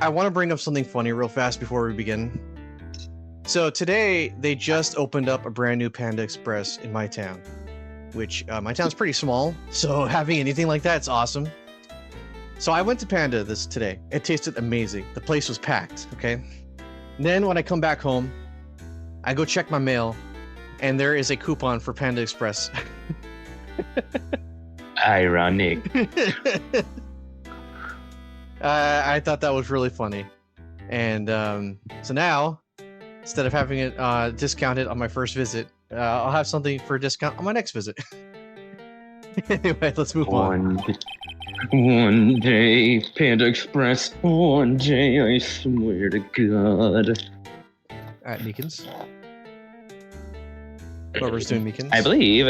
I want to bring up something funny real fast before we begin. So today they just opened up a brand new Panda Express in my town, which my town's pretty small, so having anything like that's awesome. So I went to Panda today. It tasted amazing. The place was packed. Okay. And then when I come back home, I go check my mail, and there is a coupon for Panda Express. Ironic. I thought that was really funny, and so now instead of having it discounted on my first visit, I'll have something for a discount on my next visit. Anyway, let's move on. One day, Panda Express. One day, I swear to God. All right, Meekins. Whoever's doing Meekins. I believe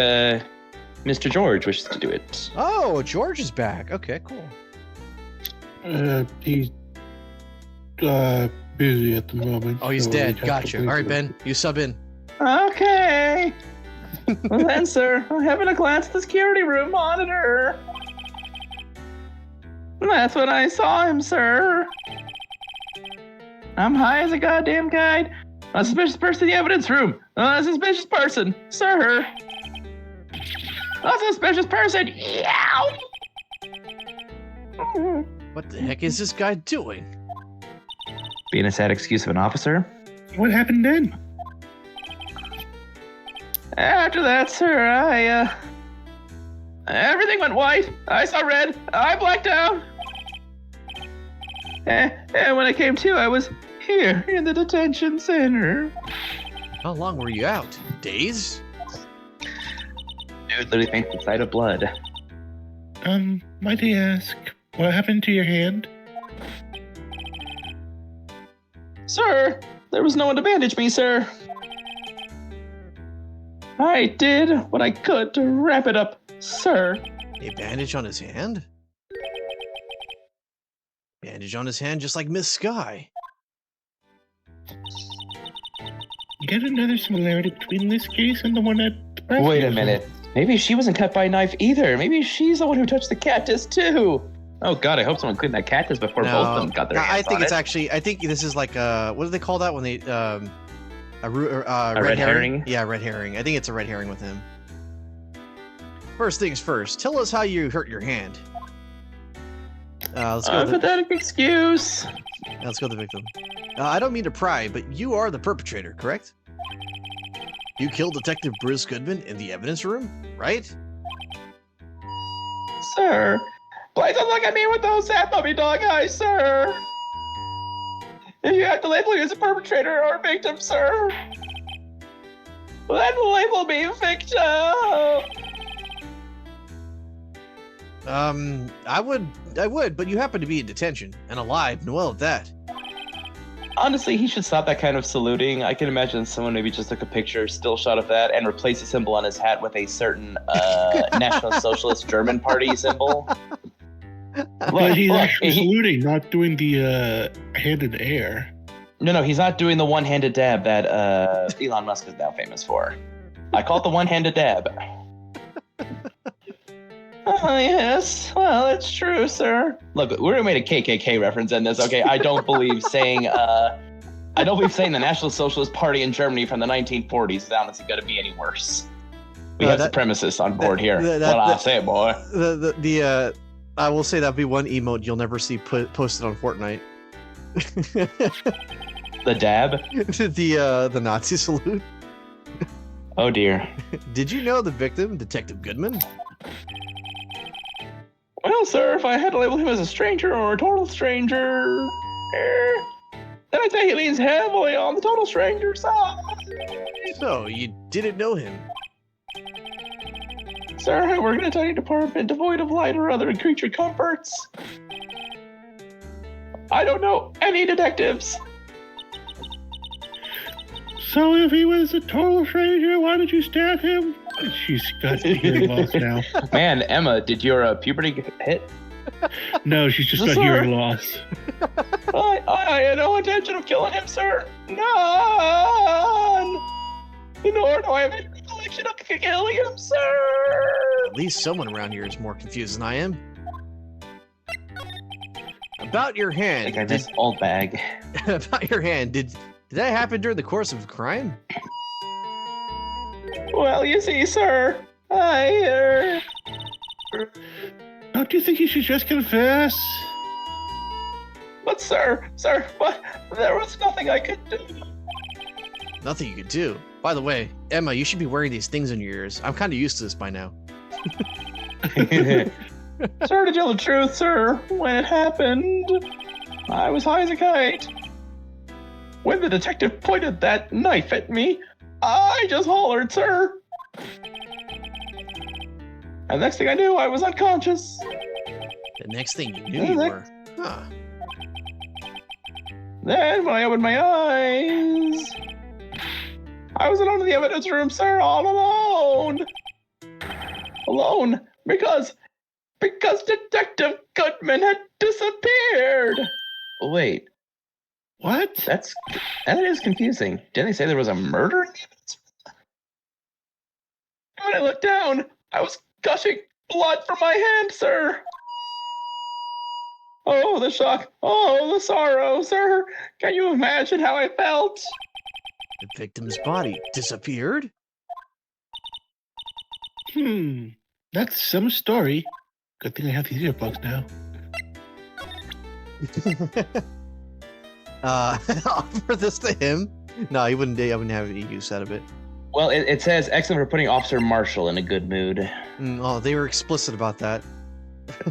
Mr. George wishes to do it. Oh, George is back. Okay, cool. He's busy at the moment. Oh, he's so dead. we'd have Gotcha. to wait All right, for- Ben, you sub in. Okay. Well then, sir, I'm having a glance at the security room monitor. That's when I saw him, sir. I'm high as a goddamn kite. A suspicious person in the evidence room. A suspicious person, sir. A suspicious person. Yow! What the heck is this guy doing? Being a sad excuse of an officer. What happened then? After that, sir, everything went white. I saw red. I blacked out. And when I came to, I was here in the detention center. How long were you out? Days? Dude literally fainted at the sight of blood. Might I ask, what happened to your hand? Sir, there was no one to bandage me, sir. I did what I could to wrap it up, sir. A bandage on his hand? Bandage on his hand just like Miss Sky. Get another similarity between this case and the one at the press Wait a conference. minute. Maybe she wasn't cut by a knife either. Maybe she's the one who touched the cactus too. Oh God, I hope someone cleaned that cactus before both of them got their hands I think on it's it. actually. I think this is like what do they call that when they a red herring? Yeah, red herring. I think it's a red herring with him. First things first. Tell us how you hurt your hand. Let's go. With Pathetic excuse. let's go with the victim. I don't mean to pry, but you are the perpetrator, correct? You killed Detective Bruce Goodman in the evidence room, right? Sir, please don't look at me with those sad puppy dog eyes, sir. If you have to label me as a perpetrator or a victim, sir, then label me a victim. I would, but you happen to be in detention and alive and well at that. Honestly, he should stop that kind of saluting. I can imagine someone maybe just took a picture, still shot of that, and replace the symbol on his hat with a certain National Socialist German Party symbol. But he's Look, actually saluting, not doing the hand in the air. No, he's not doing the one-handed dab that Elon Musk is now famous for. I call it the one-handed dab. Oh, yes. Well, it's true, sir. Look, we're gonna make a KKK reference in this, okay? I don't believe saying the National Socialist Party in Germany from the 1940s is honestly gonna be any worse. We have supremacists on board here. I say, boy. I will say that'd be one emote you'll never see posted on Fortnite. The dab? the Nazi salute. Oh, dear. Did you know the victim, Detective Goodman? Well, sir, if I had to label him as a stranger or a total stranger, then I'd say he leans heavily on the total stranger side. So, you didn't know him? Sir, I work in a tiny department devoid of light or other creature comforts. I don't know any detectives. So if he was a total stranger, why did you stab him? She's got hearing loss now. Man, Emma, did your puberty hit? No, she's just got Sir. hearing loss. I had no intention of killing him, sir. None. Nor do I have any recollection of killing him, sir. At least someone around here is more confused than I am. about your I hand. think I missed old bag. About your hand. Did that happen during the course of a crime? Well, you see, sir, I Don't you think you should just confess? But sir, what? There was nothing I could do. Nothing you could do. By the way, Emma, you should be wearing these things in your ears. I'm kind of used to this by now. Sir, to tell the truth, sir, when it happened, I was high as a kite. When the detective pointed that knife at me, I just hollered, sir. And next thing I knew, I was unconscious. The next thing you knew you were. Huh. Then, when I opened my eyes, I was alone in the evidence room, sir, all alone. Alone, because Detective Goodman had disappeared. Wait, What? that is confusing. Didn't they say there was a murder in the evidence room? When I looked down, I was gushing blood from my hand, sir. Oh, the shock. Oh, the sorrow, sir. Can you imagine how I felt? The victim's body disappeared? That's some story. Good thing I have these earplugs now. Offer this to him? No, I wouldn't have any use out of it. Well, it says, excellent for putting Officer Marshall in a good mood. Oh, they were explicit about that.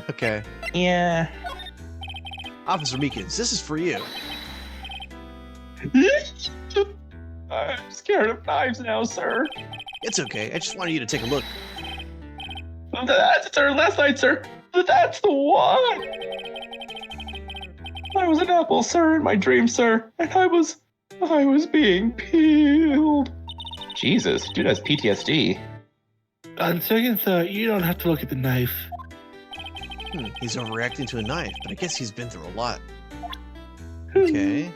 Okay. Yeah. Officer Meekins, this is for you. I'm scared of knives now, sir. It's okay. I just wanted you to take a look. That's it, sir. Last night, sir. That's the one. I was an apple, sir, in my dream, sir, and I was being peeled. Jesus, dude has PTSD. On second thought, you don't have to look at the knife. He's overreacting to a knife, but I guess he's been through a lot. Okay.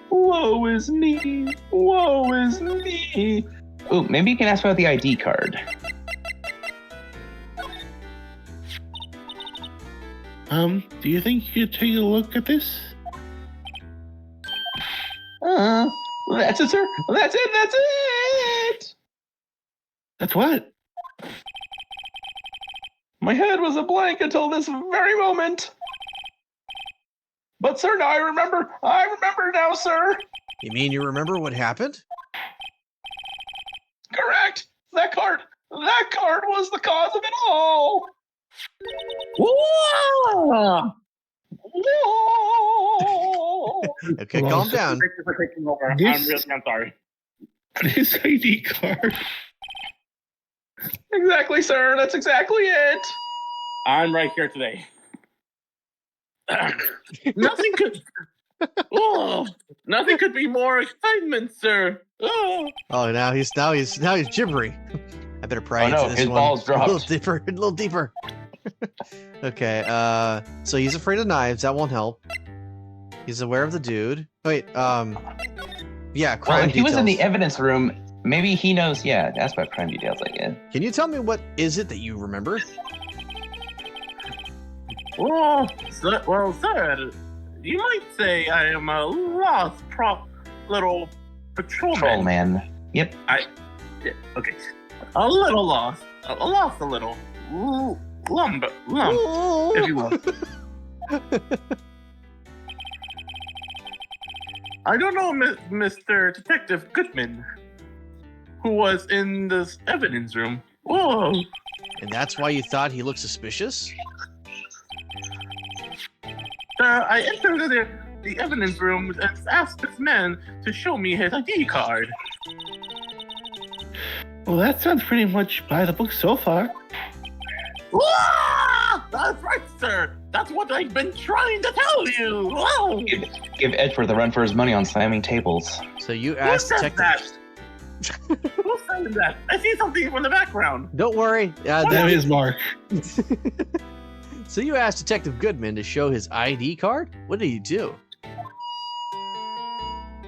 Woe is me. Woe is me. Oh, maybe you can ask about the ID card. Do you think you could take a look at this? That's it, sir. That's it. That's what? My head was a blank until this very moment. But, sir, now I remember. I remember now, sir. You mean you remember what happened? Correct. That card was the cause of it all. Whoa! Whoa! Okay, Well, calm down. Thank you for taking over. This- I'm sorry. This ID card. Exactly, sir. That's exactly it. I'm right here today. Nothing could. Oh, nothing could be more excitement, sir. Oh. Oh, now he's gibbering. I better pry Oh, into no, this his one balls a little dropped. deeper, a little deeper. Okay, so he's afraid of knives. That won't help. He's aware of the dude. Wait, yeah, crime Well, if he was in the details. evidence room, maybe he knows. Yeah, that's about crime details, I guess. Can you tell me what is it that you remember? Well, sir, you might say I am a lost little patrolman. Troll man. Yep. Yeah, okay. A little lost. Lost a little. Lump, if you will. I don't know Mr. Detective Goodman, who was in this evidence room. Whoa. And that's why you thought he looked suspicious? I entered the evidence room and asked this man to show me his ID card. Well, that sounds pretty much by the book so far. That's right, sir. That's what I've been trying to tell you. Whoa. Give Edward the run for his money on slamming tables. So you Who asked said detective. that? Who said that? I see something from the background. Don't worry. That is Mark. So you asked Detective Goodman to show his ID card? What did he do?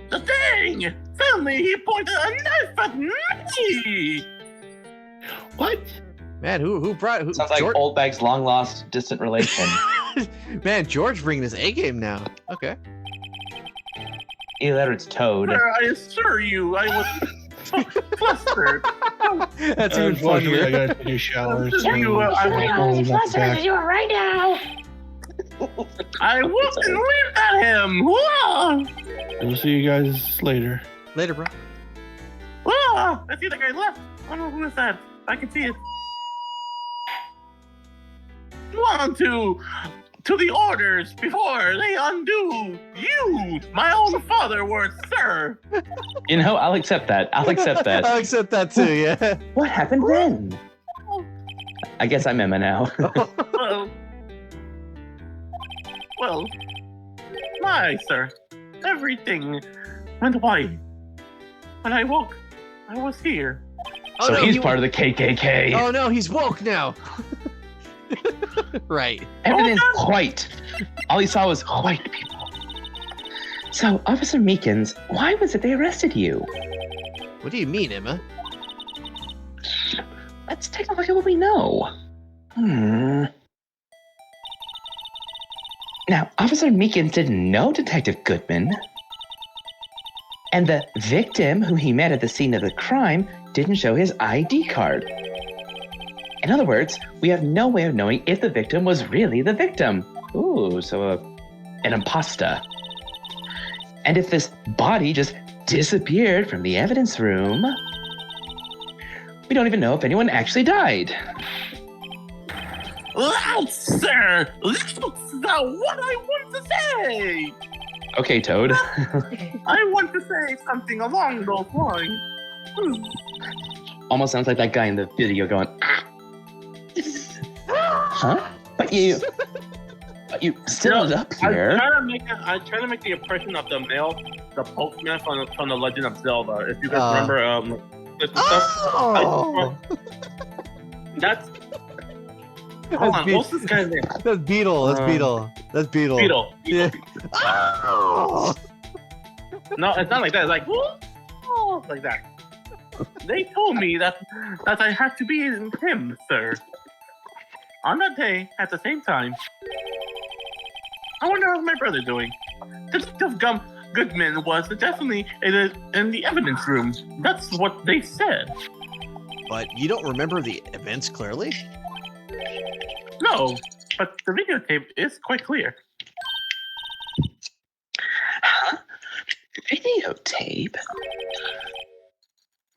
The thing! Suddenly he pointed a knife at me! What? Man, who brought who? Sounds like Jordan? Old Bag's long lost distant relation. Man, George bringing his A game now. Okay. Either that or it's Toad. Sir, I assure you, I was flustered. That's even Unfortunately, I funnier. gotta take a shower. Just so you, I I'm will- only back. right now. I whooped and leaped at him. Whoa! We'll see you guys later. Later, bro. Whoa! I see the guy left. I don't know who is that. I can see it. On to the orders before they undo you, my own father was, sir. You know, I'll accept that. I'll accept that. I'll accept that too, yeah. What happened then? I guess I'm Emma now. Well, my sir, everything went white. When I woke, I was here. So he's he- part of the KKK. Oh no, he's woke now. Right. Everything's white. All he saw was white people. So, Officer Meekins, why was it they arrested you? What do you mean, Emma? Let's take a look at what we know. Now, Officer Meekins didn't know Detective Goodman. And the victim who he met at the scene of the crime didn't show his ID card. In other words, we have no way of knowing if the victim was really the victim. Ooh, so an imposter. And if this body just disappeared from the evidence room, we don't even know if anyone actually died. Loud, sir! That's not what I want to say! Okay, Toad. I want to say something along those lines. Almost sounds like that guy in the video going, "Ah." Huh? But you stood up here. I try to make the impression of the male, the postman from the Legend of Zelda. If you guys remember, this stuff. Oh! That's. Hold on, what's this guy's name? That's Beetle. That's Beetle. That's Beetle. Beetle. Yeah. Oh! No, it's not like that. It's like, "Whoa," like that. They told me that I had to be him, sir. On that day, at the same time, I wonder how's my brother doing. Detective Goodman was definitely in the evidence room. That's what they said. But you don't remember the events clearly? No, but the videotape is quite clear. Huh? Videotape?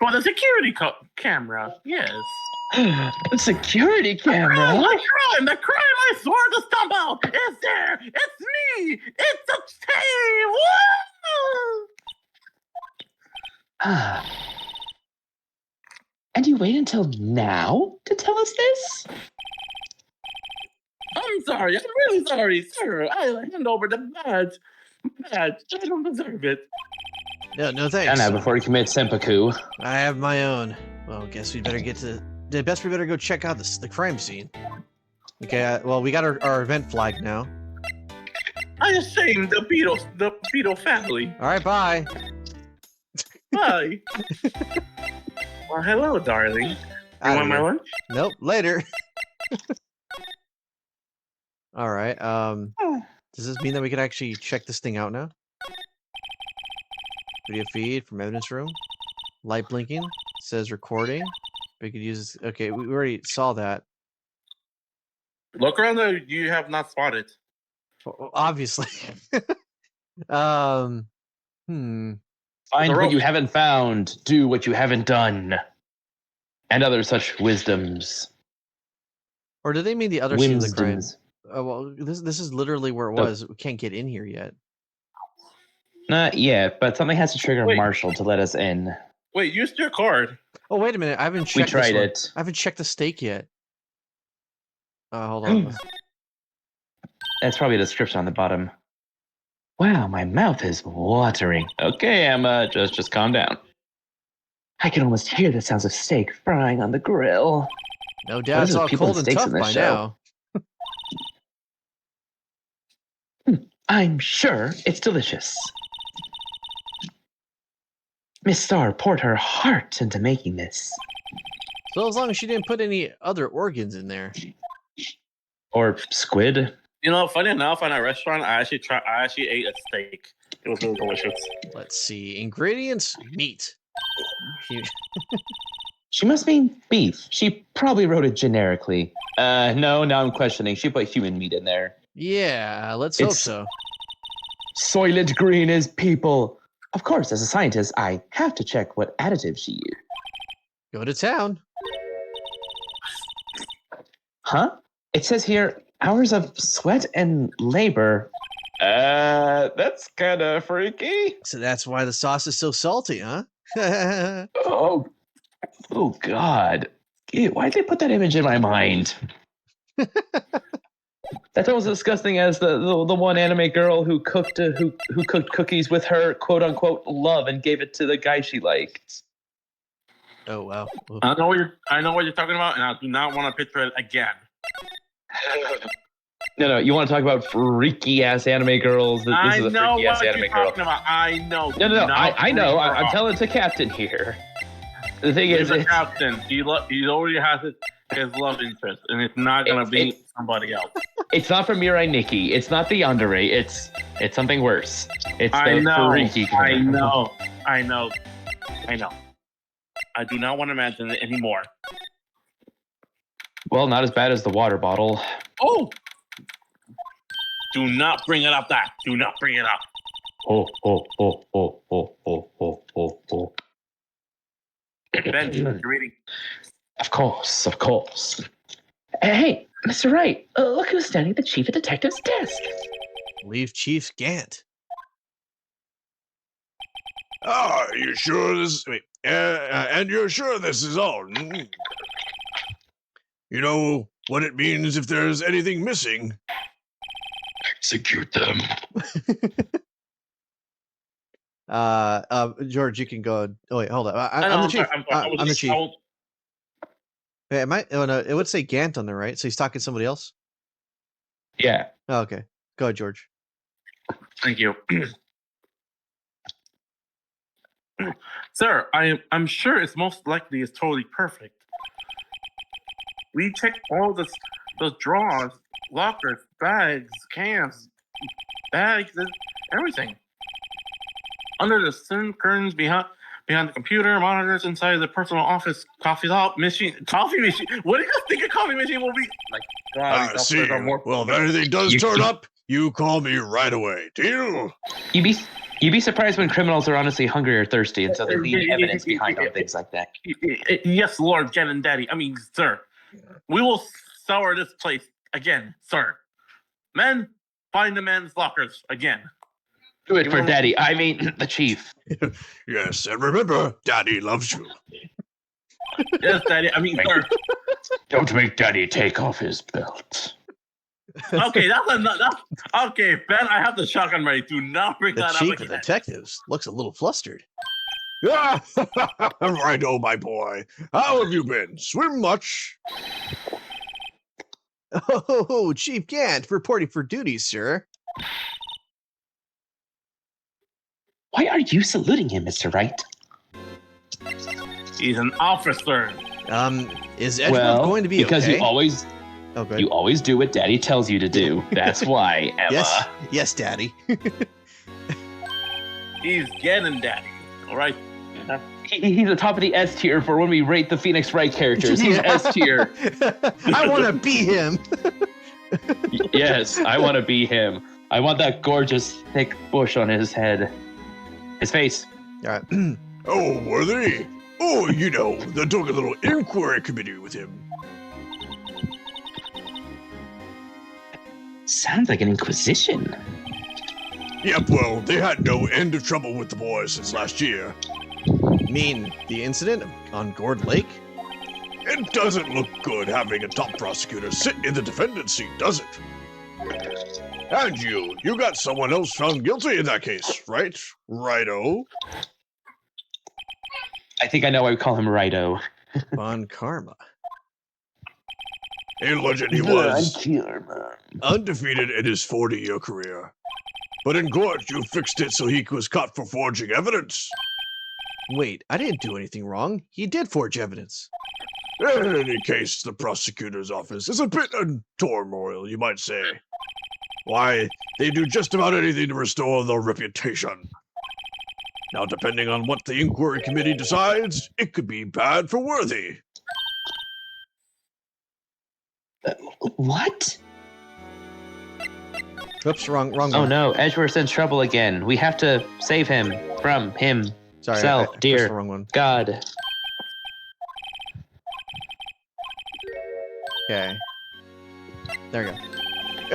For the security camera, yes. A security camera? The crime I swore to stomp out is there. It's me. It's a tape. Woo! Ah. And you wait until now to tell us this? I'm sorry. I'm really sorry, sir. I'll hand over the badge. I don't deserve it. No thanks. And now, before you commit seppuku. I have my own. Well, guess we better get to. We better go check out the crime scene. Okay. Well, we got our event flag now. I ashamed the Beetle family. All right. Bye. Bye. Well, hello, darling. You Outta want my here. lunch? Nope. Later. All right. Does this mean that we could actually check this thing out now? Video feed from evidence room. Light blinking. Says recording. We could use. Okay, we already saw that. Look around though. You have not spotted. Obviously. Find The what rope. you haven't found. Do what you haven't done. And other such wisdoms. Or do they mean the other scene of the crime? Wisdoms. Well, this is literally where it So- was. We can't get in here yet. Not yet, but something has to trigger Wait. Marshall to let us in. Wait, use your card. Oh, wait a minute. I haven't checked We this tried one. it. I haven't checked the stake yet. Hold on. That's probably a description on the bottom. Wow, my mouth is watering. Okay, Emma, just calm down. I can almost hear the sounds of steak frying on the grill. No doubt is it's with all people cold and and steaks tough in this by show? now. I'm sure it's delicious. Miss Starr poured her heart into making this. So as long as she didn't put any other organs in there. Or squid. You know, funny enough, in a restaurant, I actually ate a steak. It was really delicious. Let's see. Ingredients: meat. She must mean beef. She probably wrote it generically. No, now I'm questioning. She put human meat in there. Yeah, let's hope It's- so. Soylent Green is people. Of course, as a scientist, I have to check what additives she used. Go to town. Huh? It says here hours of sweat and labor. That's kind of freaky. So that's why the sauce is so salty, huh? Oh God. Ew, why'd they put that image in my mind? That's almost as disgusting as the one anime girl who cooked who cooked cookies with her quote unquote love and gave it to the guy she liked. Oh wow. Oof. I know what you're talking about, and I do not want to picture it again. No, you want to talk about freaky ass anime girls? This I is a know freaky ass what anime you're girl. talking about. I know. No. I know. I'm telling. telling it to Captain here. The thing is, He's a captain. He already has his love interest, and it's not gonna be somebody else. it's not from Mirai Nikki. It's not the yandere. It's something worse. It's I the know. freaky girl. I know. I do not want to imagine it anymore. Well, not as bad as the water bottle. Oh! Do not bring it up. Do not bring it up. Oh. Ben, you're reading. Of course. Hey, Mr. Wright, look who's standing at the chief of detective's desk. Leave Chief Gant. Ah, you sure this? Wait, and you're sure this is all? You know what it means if there's anything missing. Execute them. George, you can go. Oh wait, hold on. I know, I'm the chief. sorry, I'm the chief. Wait, am I? Oh no, it would say Gant on there, right? So he's talking to somebody else. Yeah. Oh, okay. Go ahead, George. Thank you. Sir, I'm sure it's most likely it's totally perfect. We checked all those drawers, lockers, bags, cans, bags, everything. Under the thin curtains behind the computer, monitors inside the personal office, coffee machine. What do you guys think a coffee machine will be? Like, God, these See. upstairs are more. Well, if anything does turn up, you call me right away. Deal? You'd be surprised when criminals are honestly hungry or thirsty, and so they leave evidence behind on things like that. Yes, Lord, Jen and Daddy. I mean, sir, we will sour this place again, sir. Men, find the men's lockers again. Do it for Daddy. I mean, the chief. Yes, and remember, Daddy loves you. Yes, Daddy. I mean, sir. Don't make Daddy take off his belt. Okay, that's enough. Okay, Ben, I have the shotgun ready. Do not bring The that up chief of again. detectives looks a little flustered. Right, oh my boy. How have you been? Swim much? Oh, Chief Gant, reporting for duty, sir. Why are you saluting him, Mr. Wright? He's an officer. Is Edgeworth going to be because okay? you always Oh, good. you always do what Daddy tells you to do. That's why, Emma. Yes, Daddy. He's getting Daddy. All right. He's the top of the S tier for when we rate the Phoenix Wright characters. He's S tier. I want to be him. Yes, I want to be him. I want that gorgeous thick bush on his head. His face. All right. Oh, were they? Oh, you know, they took a little inquiry committee with him. Sounds like an inquisition. Yep, well, they had no end of trouble with the boys since last year. Mean the incident on Gourd Lake? It doesn't look good having a top prosecutor sit in the defendant's seat, does it? And you got someone else found guilty in that case, right? Righto. I think I know why we call him Righto. Von Karma. A legend he was. Undefeated in his 40-year career. But in court, you fixed it so he was caught for forging evidence. Wait, I didn't do anything wrong. He did forge evidence. In any case, the prosecutor's office is a bit in turmoil, you might say. Why, they do just about anything to restore their reputation. Now, depending on what the inquiry committee decides, it could be bad for Worthy. What? Oops, wrong Oh one. no, Edgeworth's in trouble again. We have to save him from him. Sorry, Self, I dear. pressed the wrong one. God. Okay. There you go.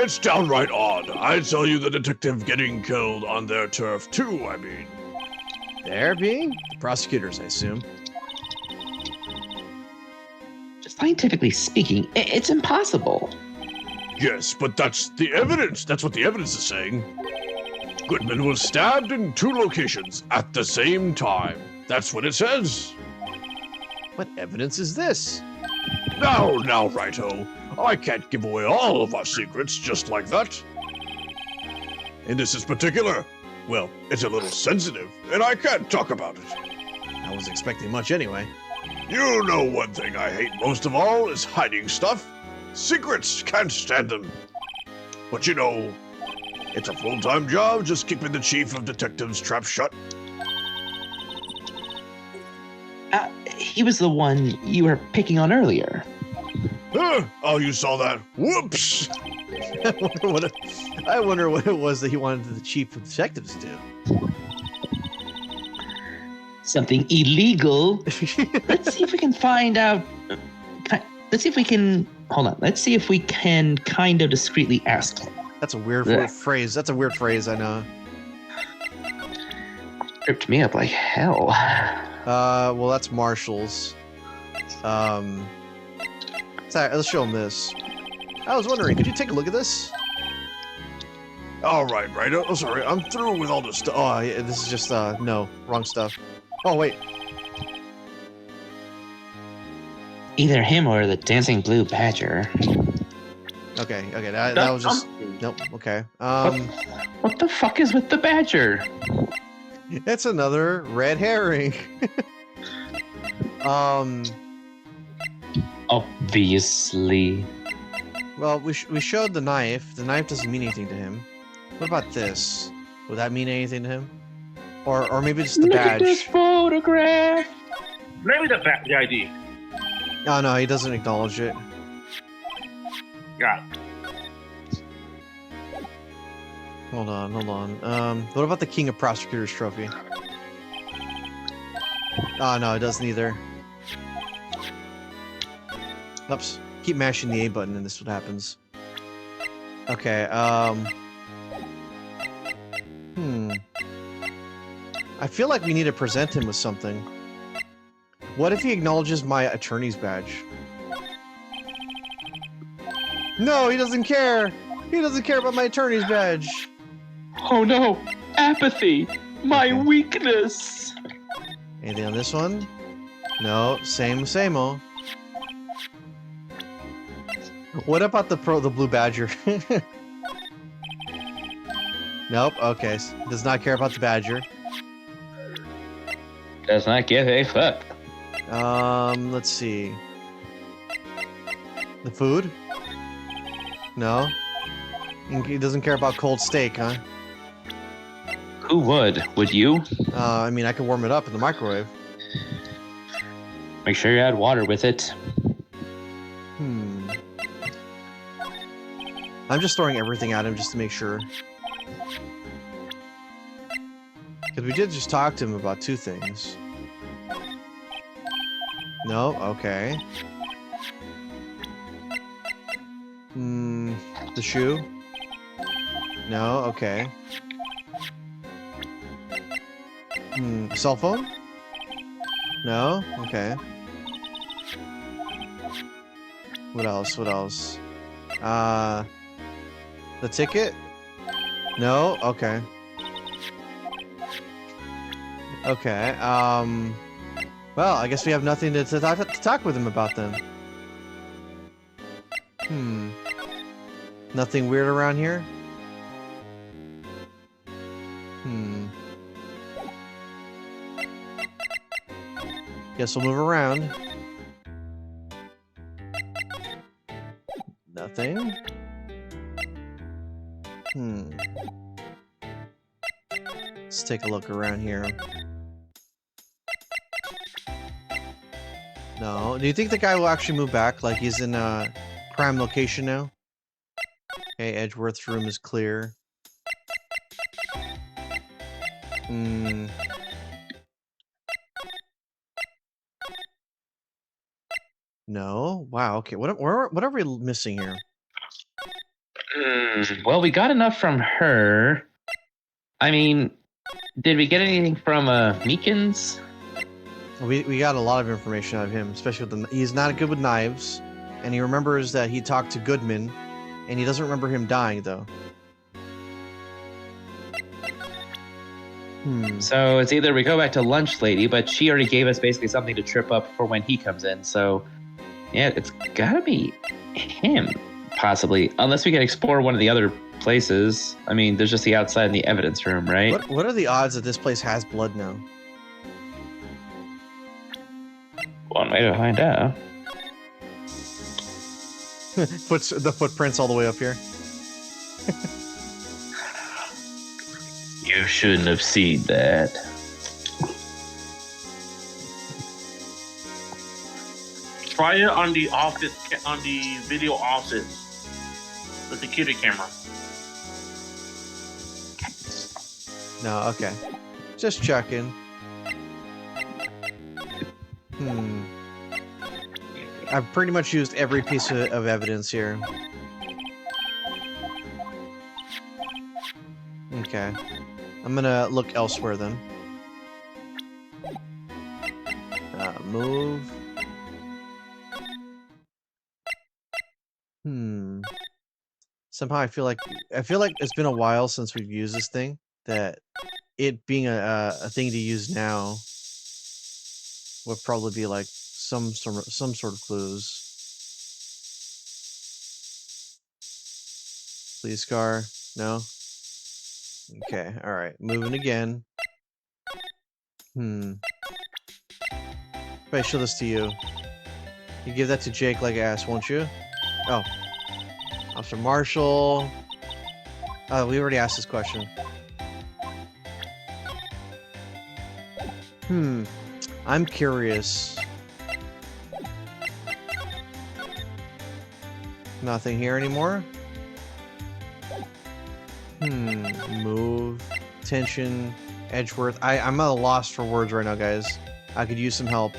It's downright odd. I tell you, the detective getting killed on their turf too, I mean. There being the prosecutors, I assume. Scientifically speaking, it's impossible. Yes, but that's the evidence. That's what the evidence is saying. Goodman was stabbed in 2 locations at the same time. That's what it says. What evidence is this? Now, Righto. I can't give away all of our secrets just like that. And this is particular. Well, it's a little sensitive, and I can't talk about it. I was expecting much anyway. You know one thing I hate most of all is hiding stuff. Secrets, can't stand them. But you know, it's a full-time job just keeping the chief of detectives trap shut. He was the one you were picking on earlier. Oh, you saw that? Whoops! I wonder what it was that he wanted the chief of detectives to do. Something illegal. Let's see if we can find out. Let's see if we can. Hold on. Let's see if we can kind of discreetly ask him. That's a weird Yeah. phrase. That's a weird phrase, I know. Tripped me up like hell. Well, that's Marshall's. Sorry, let's show him this. I was wondering, could you take a look at this? All right. Oh, sorry, I'm through with all this stuff. Oh, yeah, this is just, no, wrong stuff. Oh, wait. Either him or the dancing blue badger. Okay, that was just, nope, okay. What the fuck is with the badger? It's another red herring. Obviously. Well, we showed the knife. The knife doesn't mean anything to him. What about this? Would that mean anything to him? Or maybe just the Look at this badge? photograph. Maybe the ID. Oh, no, he doesn't acknowledge it. Yeah. Hold on. What about the King of Prosecutors trophy? Oh, no, it doesn't either. Oops. Keep mashing the A button and this is what happens. Okay, I feel like we need to present him with something. What if he acknowledges my attorney's badge? No, he doesn't care! He doesn't care about my attorney's badge! Oh no, apathy, my Okay. weakness. Anything on this one? No, same-o. What about the blue badger? Nope, okay. Does not care about the badger. Does not give a fuck. Let's see. The food? No. He doesn't care about cold steak, huh? Who would? Would you? I mean, I can warm it up in the microwave. Make sure you add water with it. I'm just throwing everything at him just to make sure. Because we did just talk to him about 2 things. No? Okay. The shoe? No? Okay. Cell phone? No? Okay. What else? The ticket? No? Okay. Okay, well, I guess we have nothing to talk with him about then. Nothing weird around here? Guess we'll move around. Nothing. Let's take a look around here. No. Do you think the guy will actually move back? Like he's in a prime location now? Okay, Edgeworth's room is clear. Hmm. No? Wow, okay. What are we missing here? Well, we got enough from her. I mean, did we get anything from Meekins? We got a lot of information out of him, especially with he's not good with knives, and he remembers that he talked to Goodman, and he doesn't remember him dying though. So it's either we go back to Lunch Lady, but she already gave us basically something to trip up for when he comes in. So yeah, it's gotta be him, possibly, unless we can explore one of the other places. I mean, there's just the outside and the evidence room, right? What are the odds that this place has blood now? One way to find out. Puts the footprints all the way up here. You shouldn't have seen that. Try it on the office, on the video office, the security camera. No, okay. Just checking. I've pretty much used every piece of evidence here. Okay. I'm gonna look elsewhere then. Move. Somehow I feel like it's been a while since we've used this thing. That it being a thing to use now would probably be like some sort of clues. Please, Scar. No. Okay. All right. Moving again. If I show this to you, you give that to Jake like ass, won't you? Oh. Officer Marshall. Oh, we already asked this question. I'm curious. Nothing here anymore? Move. Tension. Edgeworth. I'm at a loss for words right now, guys. I could use some help.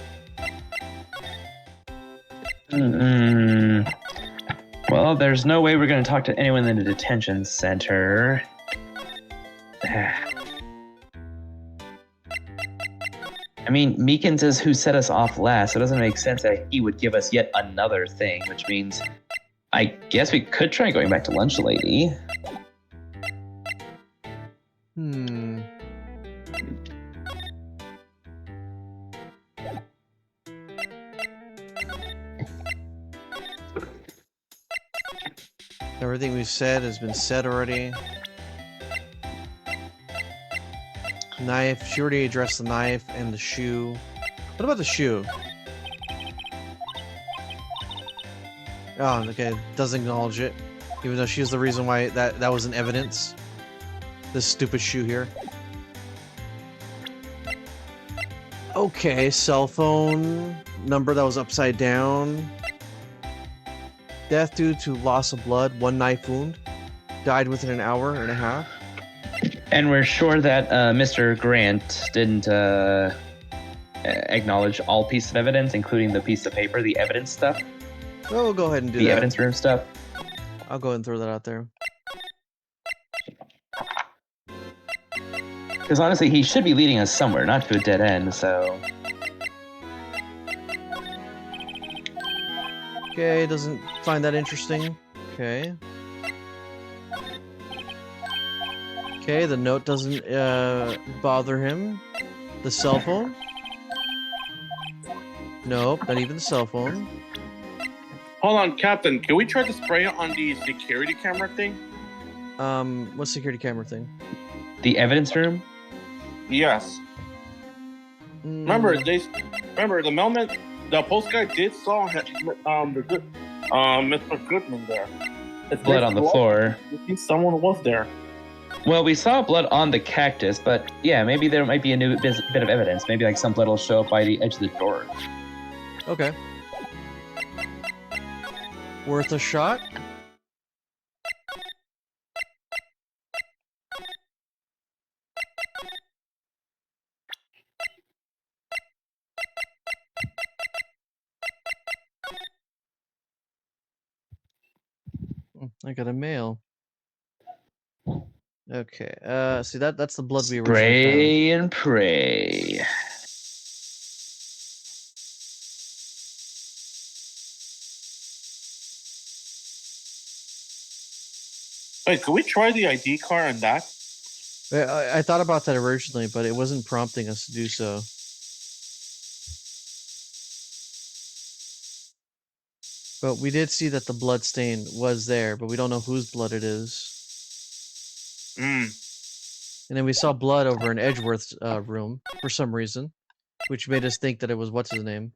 Well, there's no way we're going to talk to anyone in the detention center. I mean, Meekins is who set us off last, so it doesn't make sense that he would give us yet another thing, which means I guess we could try going back to Lunch Lady. Everything we've said has been said already. Knife. She already addressed the knife and the shoe. What about the shoe? Oh, okay. Doesn't acknowledge it. Even though she's the reason why that was in evidence. This stupid shoe here. Okay, cell phone number that was upside down. Death due to loss of blood, 1 knife wound. Died within an hour and a half. And we're sure that Mr. Grant didn't acknowledge all pieces of evidence, including the piece of paper, the evidence stuff. Well, we'll go ahead and do the that. Evidence room stuff. I'll go ahead and throw that out there. Because honestly, he should be leading us somewhere, not to a dead end, so... Okay, doesn't find that interesting. Okay. Okay, the note doesn't bother him. The cell phone? Nope, not even the cell phone. Hold on, Captain. Can we try to spray it on the security camera thing? What security camera thing? The evidence room? Yes. Remember the mailman, the post guy did saw Mr. Goodman there. It's Blood on the floor. I think someone was there. Well, we saw blood on the cactus, but yeah, maybe there might be a new bit of evidence. Maybe like some blood will show up by the edge of the door. Okay. Worth a shot? I got a mail. Okay. See that's the blood we originally Spray and pray. Wait, could we try the ID card on that? found. I thought about that originally, but it wasn't prompting us to do so. But we did see that the blood stain was there, but we don't know whose blood it is. And then we saw blood over in Edgeworth's room for some reason, which made us think that it was what's his name.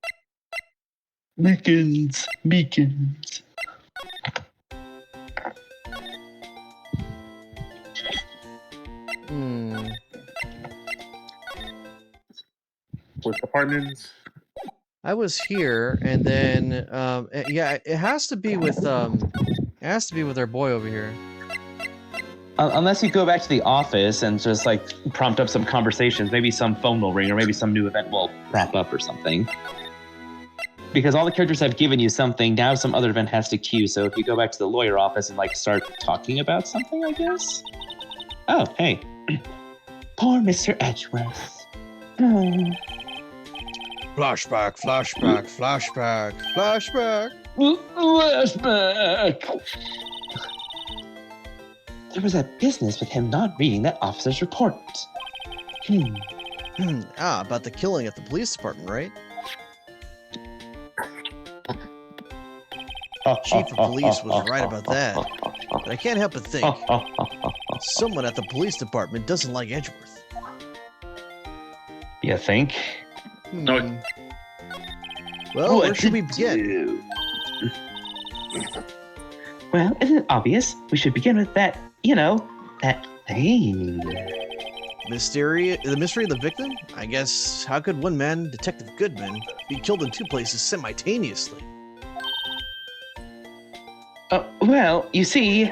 Meekins. With apartments. I was here, and then yeah, it has to be with our boy over here. Unless you go back to the office and just like prompt up some conversations, maybe some phone will ring or maybe some new event will wrap up or something. Because all the characters have given you something, now some other event has to queue. So if you go back to the lawyer office and like start talking about something, I guess. Oh, hey. Poor Mr. Edgeworth. Flashback, flashback, flashback, flashback. Flashback. There was a business with him not reading that officer's report. About the killing at the police department, right? Chief of police was right about that. But I can't help but think someone at the police department doesn't like Edgeworth. You think? No. Well, where should we begin? Well, isn't it obvious? We should begin with that, that thing. The mystery of the victim? I guess, how could one man, Detective Goodman, be killed in two places simultaneously? Well, you see,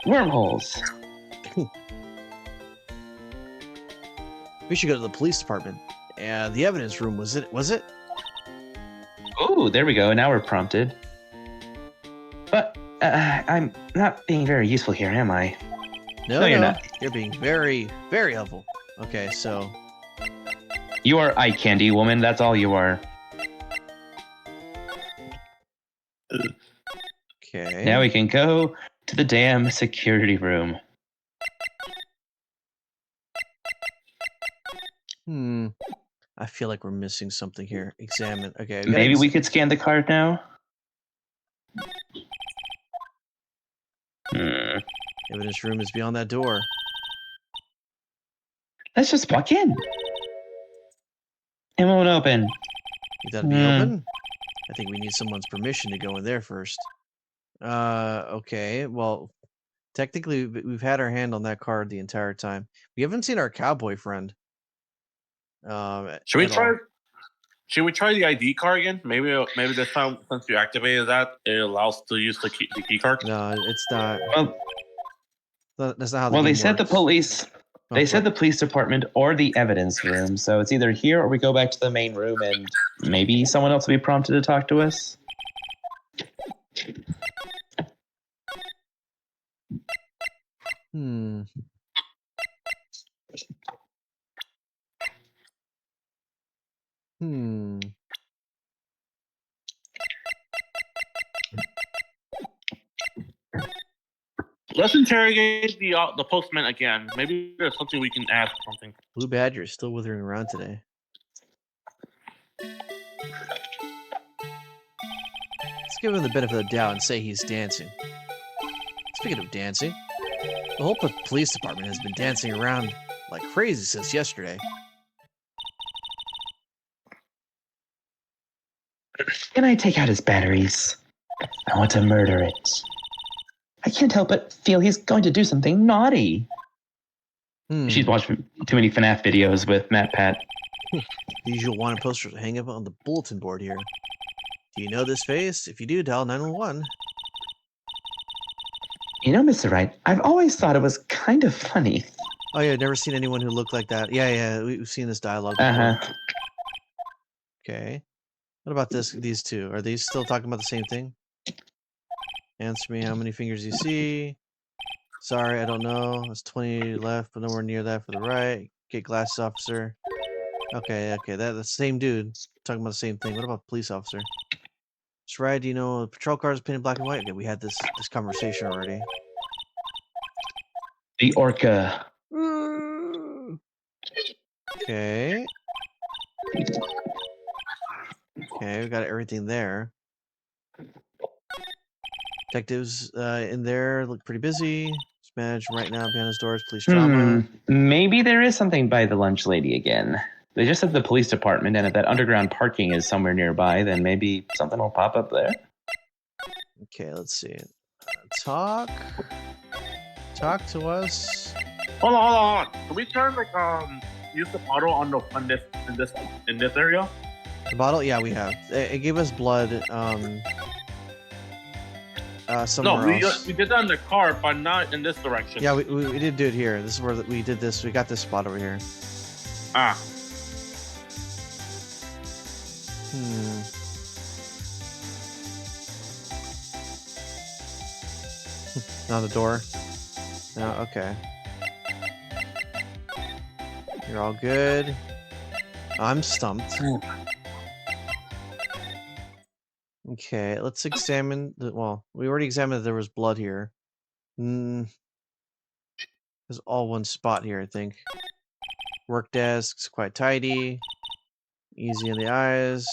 wormholes. We should go to the police department. The evidence room, was it? Oh, there we go. Now we're prompted. But I'm not being very useful here, am I? No, you're not. You're being very, very helpful. Okay, so... You are eye candy, woman. That's all you are. Okay. Now we can go to the damn security room. I feel like we're missing something here. Examine. Okay. Maybe we could scan the card now? Evidence room is beyond that door. Let's just walk in. It won't open. Need that to be open? I think we need someone's permission to go in there first. Okay. Well, technically, we've had our hand on that card the entire time. We haven't seen our cowboy friend. Should we try? Should we try the ID card again? Maybe this time, since you activated that, it allows to use the key card. No, it's not. Well, that's not how the well, game they said the works. police. Oh, They said the police department or the evidence room. So it's either here or we go back to the main room and maybe someone else will be prompted to talk to us. Let's interrogate the postman again. Maybe there's something we can ask. Something. Blue Badger is still withering around today. Let's give him the benefit of the doubt and say he's dancing. Speaking of dancing, the whole police department has been dancing around like crazy since yesterday. Can I take out his batteries? I want to murder it. I can't help but feel he's going to do something naughty. Hmm. She's watched too many FNAF videos with Matt Pat. The usual wanted posters hang up on the bulletin board here. Do you know this face? If you do, dial 911. You know, Mr. Wright, I've always thought it was kind of funny. Oh yeah, I've never seen anyone who looked like that. Yeah, we've seen this dialogue before. Uh-huh. Okay. What about these two? Are they still talking about the same thing? Answer me how many fingers you see. Sorry, I don't know. It's 20 left, but nowhere near that for the right. Get glasses, officer. Okay, that's the same dude talking about the same thing. What about police officer? That's right. Do you know the patrol car is painted black and white? Okay, we had this conversation already. The orca. Okay. Okay, we got everything there. Detectives in there look pretty busy. Just manage right now behind his doors. Police drama. Maybe there is something by the lunch lady again. They just said the police department, and if that underground parking is somewhere nearby, then maybe something will pop up there. Okay, let's see. Talk to us. Hold on. Can we turn use the bottle on in this area? The bottle? Yeah, we have. It gave us blood. Somewhere else. We did that in the car, but not in this direction. Yeah, we did do it here. This is where we did this. We got this spot over here. Ah. On the door. No, okay. You're all good. I'm stumped. Okay, let's examine well, we already examined that there was blood here. There's all one spot here, I think. Work desk's quite tidy. Easy on the eyes.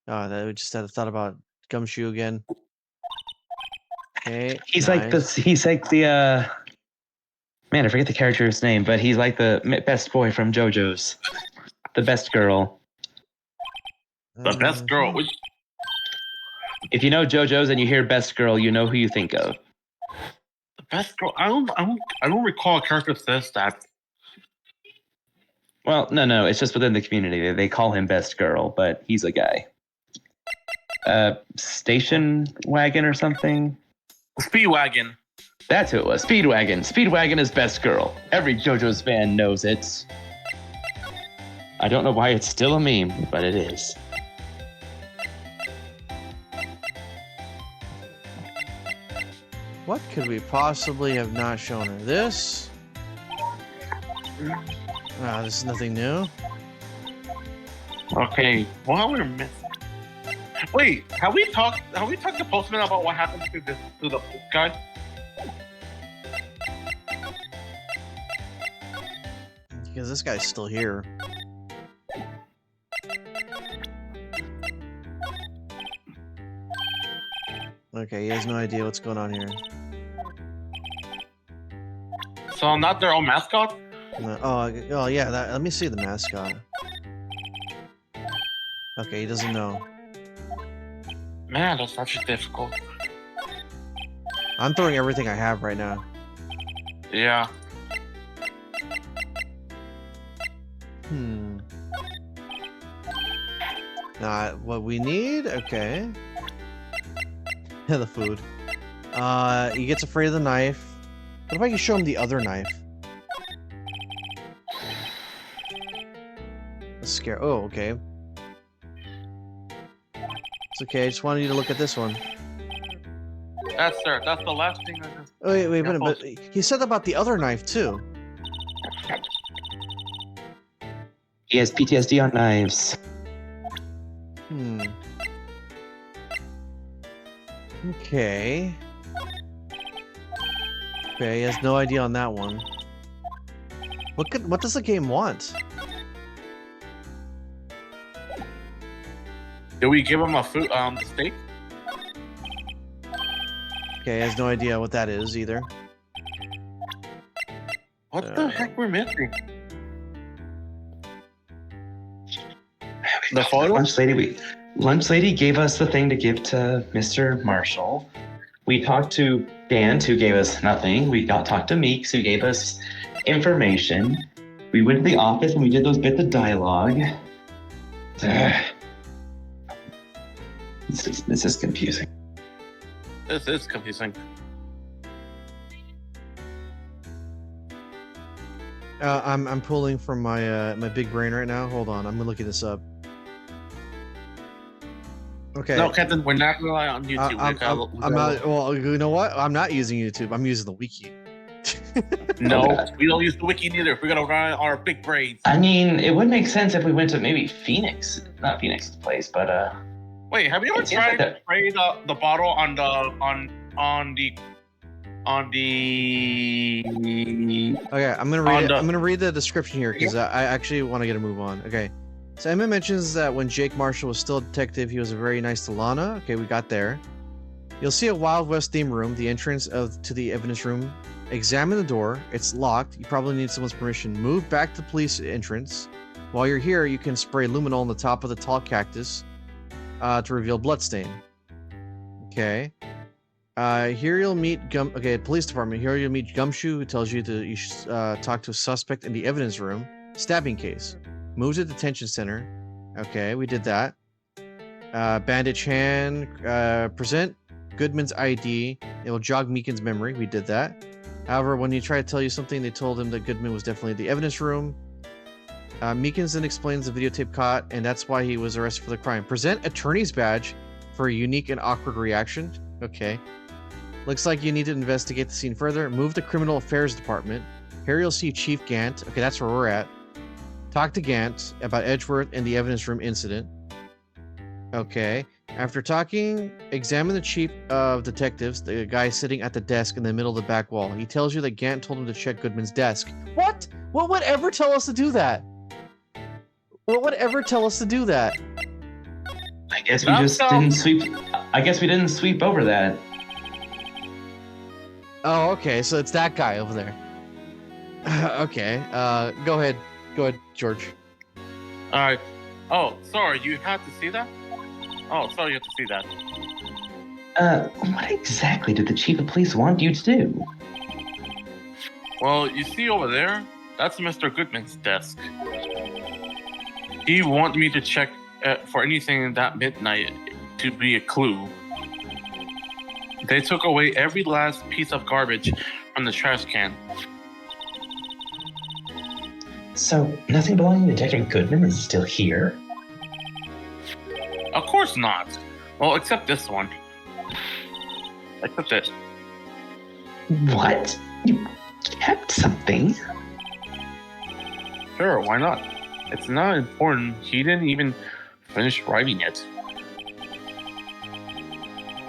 Oh, that we just had a thought about Gumshoe again. Okay. He's like the man, I forget the character's name, but he's like the best boy from JoJo's. The best girl. The best girl. If you know JoJo's and you hear best girl, you know who you think of. The best girl. I don't recall a character says that. Well, no, it's just within the community. They call him best girl, but he's a guy. Station wagon or something? Speedwagon. That's who it was. Speedwagon. Speedwagon is best girl. Every JoJo's fan knows it. I don't know why it's still a meme, but it is. What could we possibly have not shown her? This? This is nothing new. Okay, what we're missing? Wait, have we talked to Postman about what happened to the guy? Because this guy's still here. Okay, he has no idea what's going on here. So not their own mascot? No, oh yeah, let me see the mascot. Okay, he doesn't know. Man, that's actually difficult. I'm throwing everything I have right now. Yeah. Not what we need? Okay. Yeah, the food. He gets afraid of the knife. What if I can show him the other knife? That's scary. Oh, okay. It's okay, I just wanted you to look at this one. That's the last thing I just... Oh, wait, but he said about the other knife, too. He has PTSD on knives. Okay. Okay, he has no idea on that one. What does the game want? Did we give him a food the steak? Okay, he has no idea what that is either. What the heck we're missing? The photo? Lunch lady gave us the thing to give to Mr. Marshall. We talked to Gant, who gave us nothing. We got talked to Meeks, who gave us information. We went to the office and we did those bits of dialogue. This is confusing. This is confusing. I'm pulling from my my big brain right now. Hold on, I'm looking this up. Okay. No, Captain, we're not relying on YouTube. I'm not. Well, you know what? I'm not using YouTube. I'm using the wiki. No, we don't use the wiki neither. We're gonna rely on our big brains. I mean, it would make sense if we went to maybe Phoenix. Not Phoenix's place, but Wait, have you ever It seems tried like to spray the bottle on the Okay, I'm gonna read it. the- I'm gonna read the description here because I actually want to get a move on. Okay, so Emma mentions that when Jake Marshall was still a detective, he was very nice to Lana. Okay, we got there. You'll see a Wild West theme room, the entrance to the evidence room. Examine the door. It's locked. You probably need someone's permission. Move back to the police entrance. While you're here, you can spray luminol on the top of the tall cactus to reveal bloodstain. Okay. Here you'll meet police department. Here you'll meet Gumshoe, who tells you you should talk to a suspect in the evidence room. Stabbing case. Move to detention center. Okay, we did that. Bandage hand. Present Goodman's ID. It will jog Meekin's memory. We did that. However, when you try to tell you something, they told him that Goodman was definitely in the evidence room. Meekins then explains the videotape caught, and that's why he was arrested for the crime. Present attorney's badge for a unique and awkward reaction. Okay. Looks like you need to investigate the scene further. Move to Criminal Affairs Department. Here you'll see Chief Gant. Okay, that's where we're at. Talk to Gant about Edgeworth and the evidence room incident. Okay. After talking, examine the chief of detectives, the guy sitting at the desk in the middle of the back wall. He tells you that Gant told him to check Goodman's desk. What? What would ever tell us to do that? What would ever tell us to do that? I guess we just didn't sweep. I guess we didn't sweep over that. Oh, okay. So it's that guy over there. Okay. Go ahead. Go ahead, George. All right. Oh, sorry. You had to see that? Oh, sorry. You have to see that. What exactly did the chief of police want you to do? Well, you see over there? That's Mr. Goodman's desk. He wanted me to check for anything that midnight to be a clue. They took away every last piece of garbage from the trash can. So, nothing belonging to Detective Goodman is still here? Of course not. Well, except this one. Except it. What? You kept something? Sure, why not? It's not important. He didn't even finish writing it.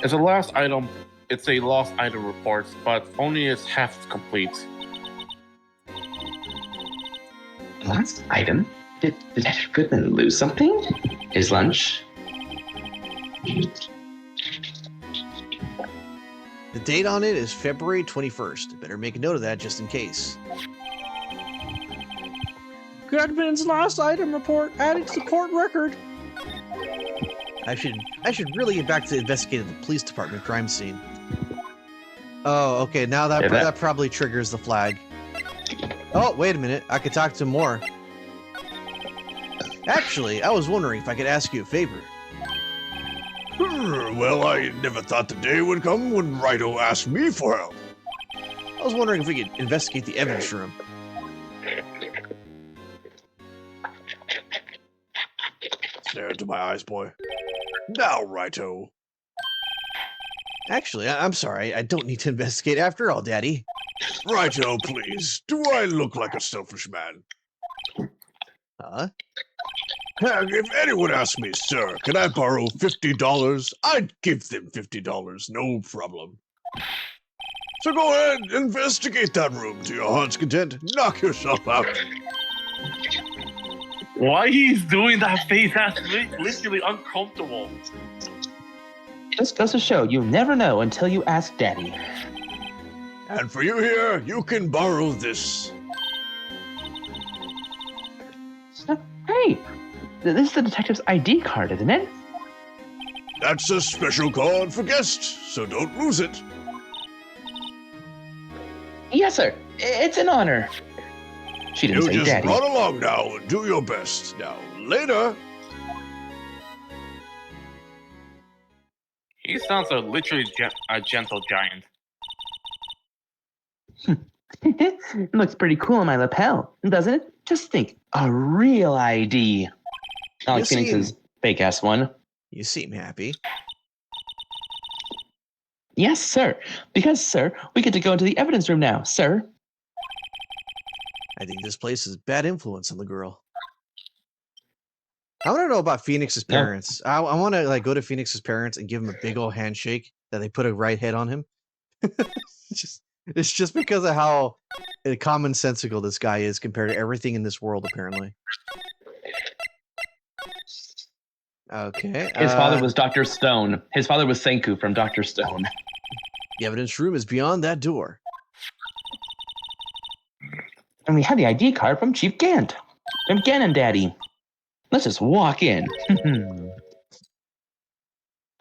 It's a lost item. It's a lost item report, but only it's half complete. Last item? Did Detective Goodman lose something? His lunch? The date on it is February 21st. Better make a note of that just in case. Goodman's last item report added to the court record. I should really get back to investigating the police department crime scene. Oh, okay. Now that probably triggers the flag. Oh, wait a minute. I could talk to him more. Actually, I was wondering if I could ask you a favor. Well, I never thought the day would come when Rido asked me for help. I was wondering if we could investigate the evidence room. Stare into my eyes, boy. Now, Righto. Actually, I'm sorry. I don't need to investigate after all, Daddy. Righto, please. Do I look like a selfish man? Huh? If anyone asks me, sir, can I borrow $50? I'd give them $50, no problem. So go ahead, investigate that room to your heart's content. Knock yourself out. Why he's doing that face? That's literally uncomfortable. It just goes to show you never know until you ask Daddy. And for you here, you can borrow this. Hey, this is the detective's ID card, isn't it? That's a special card for guests, so don't lose it. Yes, sir. It's an honor. She didn't You say just daddy. run along now and do your best. Now, later. He sounds a literally a gentle giant. Looks pretty cool on my lapel, doesn't it? Just think, a real ID. Not like You Phoenix's fake ass one. You seem happy. Yes, sir. Because, sir, we get to go into the evidence room now, sir. I think this place is bad influence on the girl. I want to know about Phoenix's Yeah. parents. I want to go to Phoenix's parents and give him a big old handshake that they put a right head on him. It's just because of how commonsensical this guy is compared to everything in this world, apparently. Okay. His father was Dr. Stone. His father was Senku from Dr. Stone. The evidence room is beyond that door. And we had the ID card from Chief Gant. From Ganon Daddy. Let's just walk in.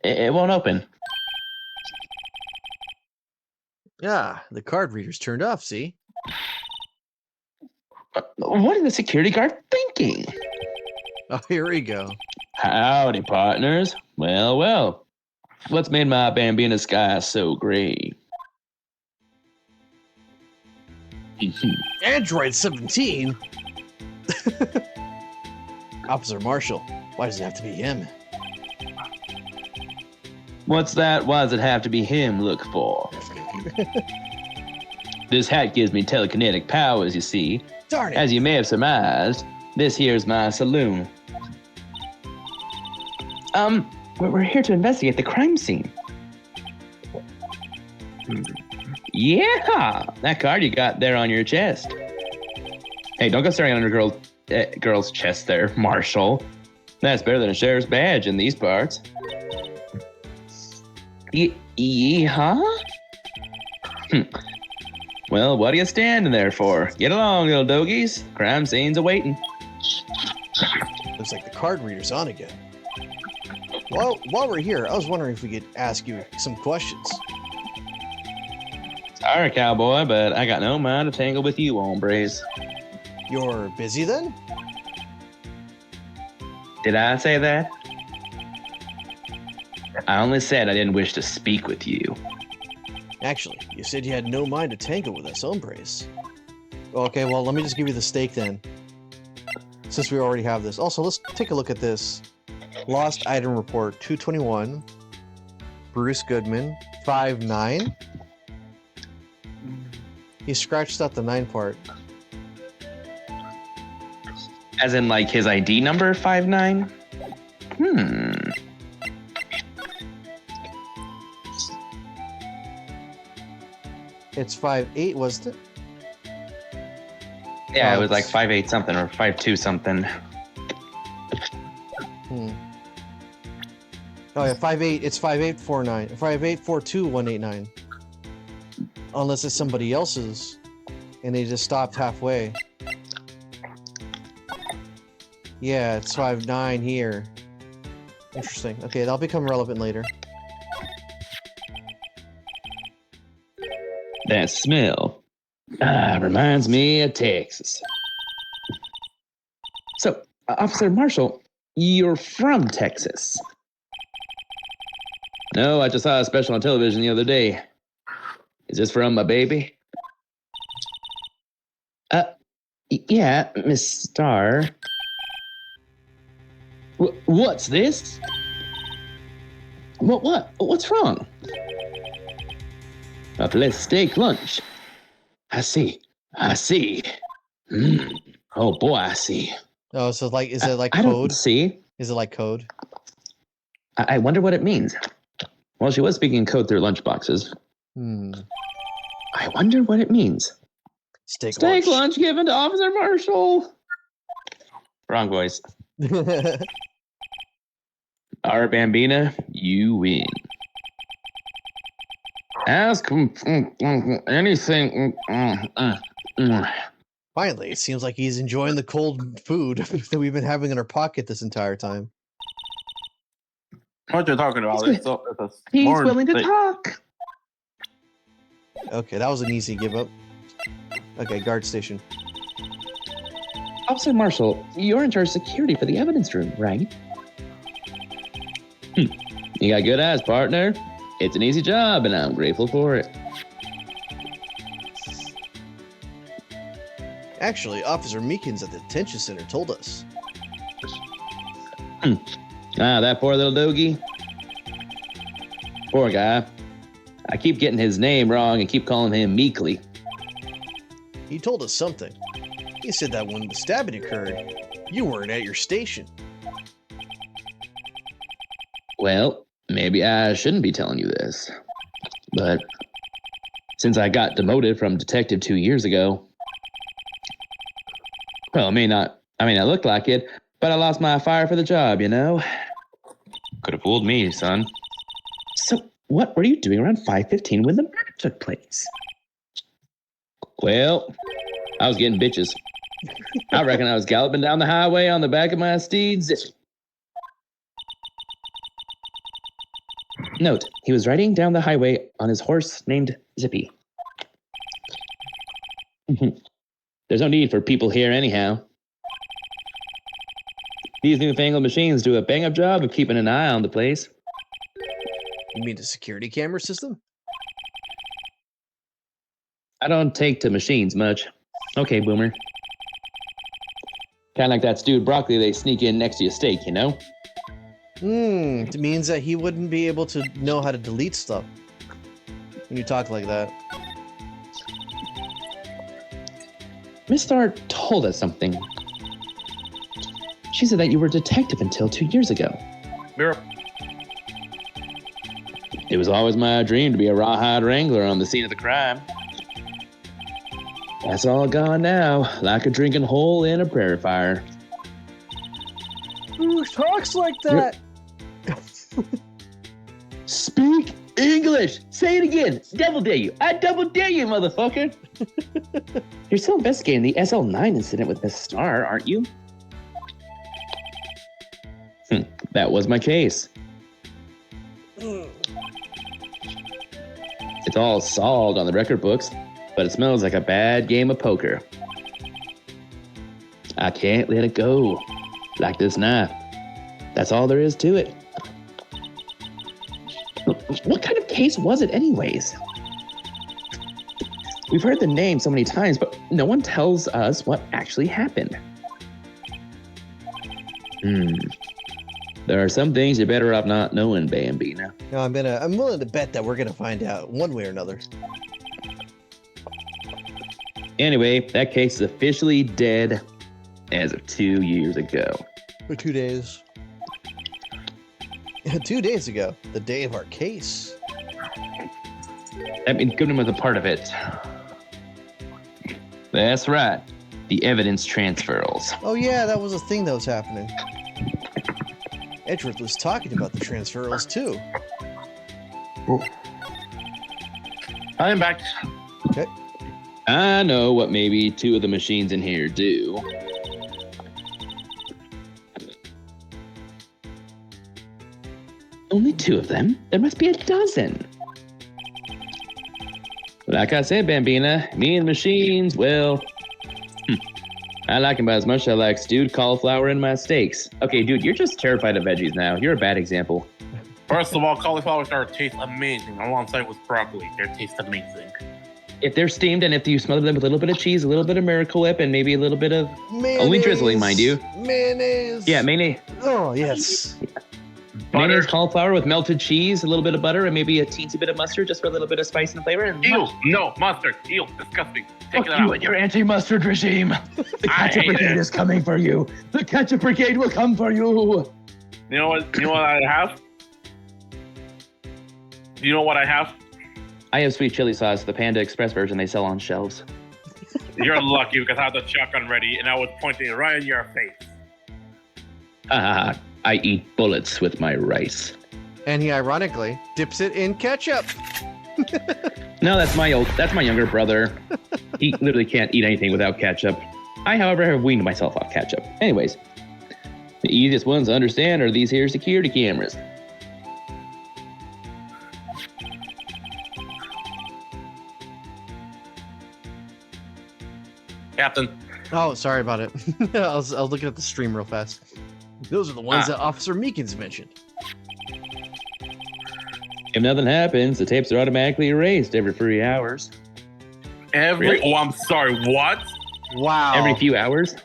It won't open. Yeah, the card reader's turned off, see? What is the security guard thinking? Oh, here we go. Howdy, partners. Well, well. What's made my Bambina sky so gray? Android 17? Officer Marshall. Why does it have to be him? What's that? Why does it have to be him look for? This hat gives me telekinetic powers, you see. Darn it. As you may have surmised, this here's my saloon. We're here to investigate the crime scene. Yeah, that card you got there on your chest. Hey, don't go staring on your girl's chest there, Marshall. That's better than a sheriff's badge in these parts. Huh? Well, what are you standing there for? Get along, little dogies. Crime scene's awaiting. Looks like the card reader's on again. Well, while we're here, I was wondering if we could ask you some questions. Sorry, cowboy, but I got no mind to tangle with you, hombres. You're busy then? Did I say that? I only said I didn't wish to speak with you. Actually, you said you had no mind to tangle with us hombres. Okay, well, let me just give you the stake then. Since we already have this. Also, let's take a look at this. Lost item report 221. Bruce Goodman 5'9". He scratched out the 9 part. As in, like, his ID number 59? It's 5'8", wasn't it? Yeah, Oh, it was like it's- 5'8" something or 5'2" something. Oh yeah, 5'8". It's 5'8", 5'8", 189. Unless it's somebody else's, and they just stopped halfway. Yeah, it's 5'9" here. Interesting. Okay, that'll become relevant later. That smell reminds me of Texas. So, Officer Marshall, you're from Texas. No, I just saw a special on television the other day. Is this from my baby? Yeah, Miss Starr. What's this? What's wrong? A filet steak lunch. I see. Oh boy, I see. Oh, so like, is it like I don't code? see. Is it like code? I wonder what it means. Well, she was speaking code through lunchboxes. I wonder what it means. Steak Lunch given to Officer Marshall. Wrong voice. Our Bambina, you win. Ask anything. Finally, it seems like he's enjoying the cold food that we've been having in our pocket this entire time. What you're talking about? He's It's a He's more willing to thing. talk. Okay, that was an easy give up. Okay, guard station. Officer Marshall, you're in charge of security for the evidence room, right? You got good eyes, partner. It's an easy job, and I'm grateful for it. Actually, Officer Meekins at the detention center told us. That poor little doggy. Poor guy. I keep getting his name wrong and keep calling him Meekly. He told us something. He said that when the stabbing occurred, you weren't at your station. Well, maybe I shouldn't be telling you this. But since I got demoted from detective 2 years ago, well, I may not look like it, but I lost my fire for the job, you know? Could have fooled me, son. So, what were you doing around 5:15 when the murder took place? Well, I was getting bitches. I reckon I was galloping down the highway on the back of my steed. Note, he was riding down the highway on his horse named Zippy. There's no need for people here anyhow. These newfangled machines do a bang-up job of keeping an eye on the place. You mean the security camera system? I don't take to machines much. Okay, boomer. Kind of like that stewed broccoli they sneak in next to your steak, you know? It means that he wouldn't be able to know how to delete stuff when you talk like that. Miss Starr told us something. She said that you were a detective until 2 years ago. Mirror. It was always my dream to be a rawhide wrangler on the scene of the crime. That's all gone now, like a drinking hole in a prairie fire. Who talks like that? Speak English! Say it again! Double dare you! I double dare you, motherfucker! You're still investigating the SL9 incident with Miss Starr, aren't you? That was my case. It's all solved on the record books, but it smells like a bad game of poker. I can't let it go. Like this knife. That's all there is to it. What kind of case was it anyways? We've heard the name so many times, but no one tells us what actually happened. There are some things you're better off not knowing, Bambina. No, I'm willing to bet that we're gonna find out one way or another. Anyway, that case is officially dead as of 2 years ago. For 2 days. 2 days ago, the day of our case. That means Goodman was a part of it. That's right. The evidence transfers. Oh yeah, that was a thing that was happening. Edgeworth was talking about the transferals too. I am back. Okay. I know what maybe 2 of the machines in here do. Only 2 of them? There must be a dozen. Like I said, Bambina, me and machines, well, I like them about as much as I like stewed cauliflower in my steaks. Okay, dude, you're just terrified of veggies now. You're a bad example. First of all, cauliflower starter taste amazing alongside with broccoli. They taste amazing. If they're steamed and if you smother them with a little bit of cheese, a little bit of Miracle Whip, and maybe a little bit of... Mayonnaise. Only drizzling, mind you. Mayonnaise. Yeah, mayonnaise. Oh, yes. Mayonnaise, cauliflower with melted cheese, a little bit of butter, and maybe a teensy bit of mustard just for a little bit of spice and flavor. And Ew, no, mustard. Ew, disgusting. Take fuck it you out. and your anti-mustard regime. The I ketchup hate brigade it. is coming for you. The ketchup brigade will come for you. You know what I have? You know what I have? I have sweet chili sauce, the Panda Express version they sell on shelves. You're lucky because I had the shotgun ready and I was pointing it right in your face. I eat bullets with my rice. And he ironically dips it in ketchup. No, that's my younger brother. He literally can't eat anything without ketchup. I, however, have weaned myself off ketchup. Anyways, the easiest ones to understand are these here security cameras. Captain. Oh, sorry about it. I was looking at the stream real fast. Those are the ones that Officer Meekins mentioned. If nothing happens, the tapes are automatically erased every 3 hours. Really? Oh, I'm sorry. What? Wow. Every few hours.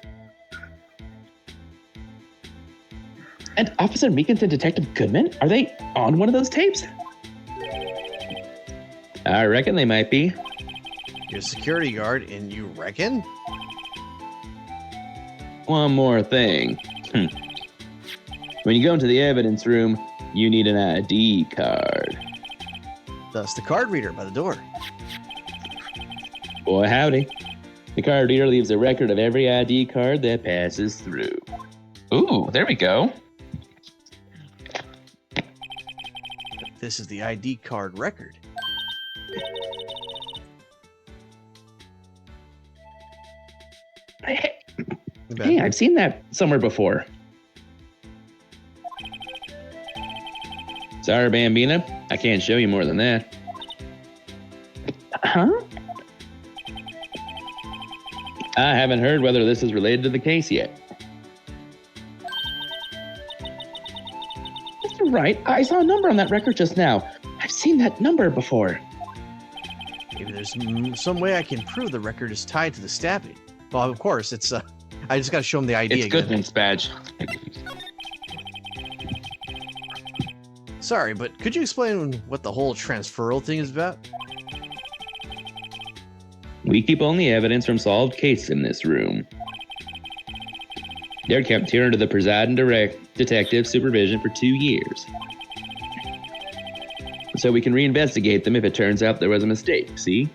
And Officer Meekins and Detective Goodman, are they on one of those tapes? I reckon they might be. You're a security guard, and you reckon? One more thing. When you go into the evidence room, you need an ID card. Thus, the card reader by the door. Boy, howdy. The card reader leaves a record of every ID card that passes through. Ooh, there we go. This is the ID card record. Hey, I've seen that somewhere before. Sorry, Bambina. I can't show you more than that. Huh? I haven't heard whether this is related to the case yet. You're right. I saw a number on that record just now. I've seen that number before. Maybe there's some way I can prove the record is tied to the stabbing. Well, of course, it's I just got to show him the ID It's again. Goodman's badge. Sorry, but could you explain what the whole transferal thing is about? We keep only evidence from solved cases in this room. They're kept here under the presiding detective's supervision for 2 years. So we can reinvestigate them if it turns out there was a mistake, see?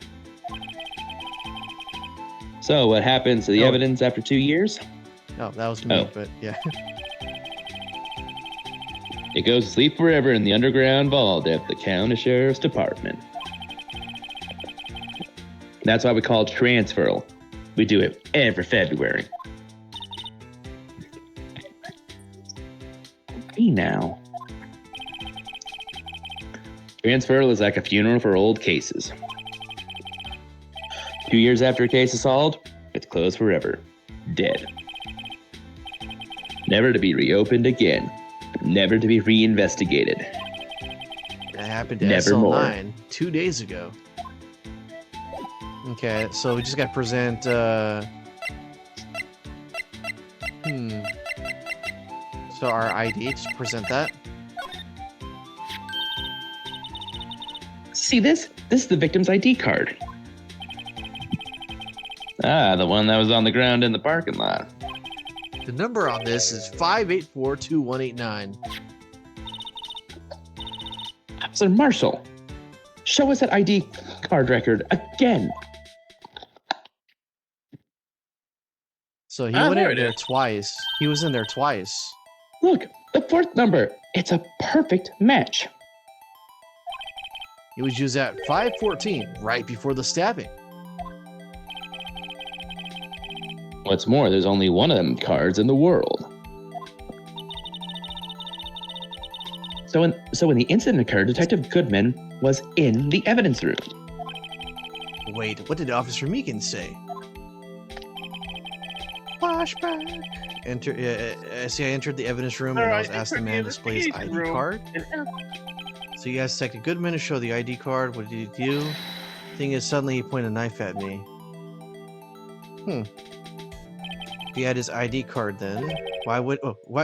So what happens to the evidence after 2 years? No, that was me, Oh. but yeah. It goes to sleep forever in the underground vault at the county sheriff's department. That's why we call it transferal. We do it every February. Hey now. Transferal is like a funeral for old cases. 2 years after a case is solved, it's closed forever. Dead. Never to be reopened again. Never to be reinvestigated. That happened to Nevermore. SL9 2 days ago. Okay, so we just got to present, So our ID, just present that. See this? This is the victim's ID card. Ah, the one that was on the ground in the parking lot. The number on this is 5842189. Officer Marshall, show us that ID card record again. So he Ah, went there in it there is. twice. He was in there twice. Look, the fourth number. It's a perfect match. He was used at 5:14, right before the stabbing. What's more, there's only one of them cards in the world. So when the incident occurred, Detective Goodman was in the evidence room. Wait, what did Officer Meekins say? Flashback. I entered the evidence room and I was asked the man to display his ID card. So you asked Detective Goodman to show the ID card. What did he do? Thing is, suddenly he pointed a knife at me. If he had his ID card, then why would?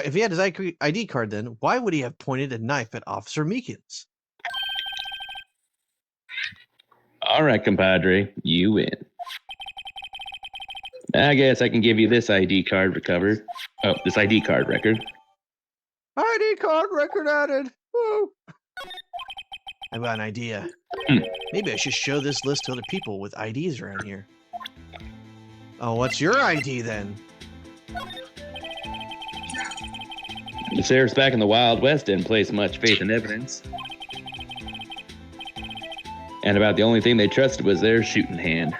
If he had his ID card, then why would he have pointed a knife at Officer Meekins? All right, compadre, you win. I guess I can give you this ID card recovered. Oh, this ID card record. ID card record added. Woo! I've got an idea. Maybe I should show this list to other people with IDs around here. Oh, what's your ID then? The sheriff's back in the Wild West didn't place much faith in evidence. And about the only thing they trusted was their shooting hand.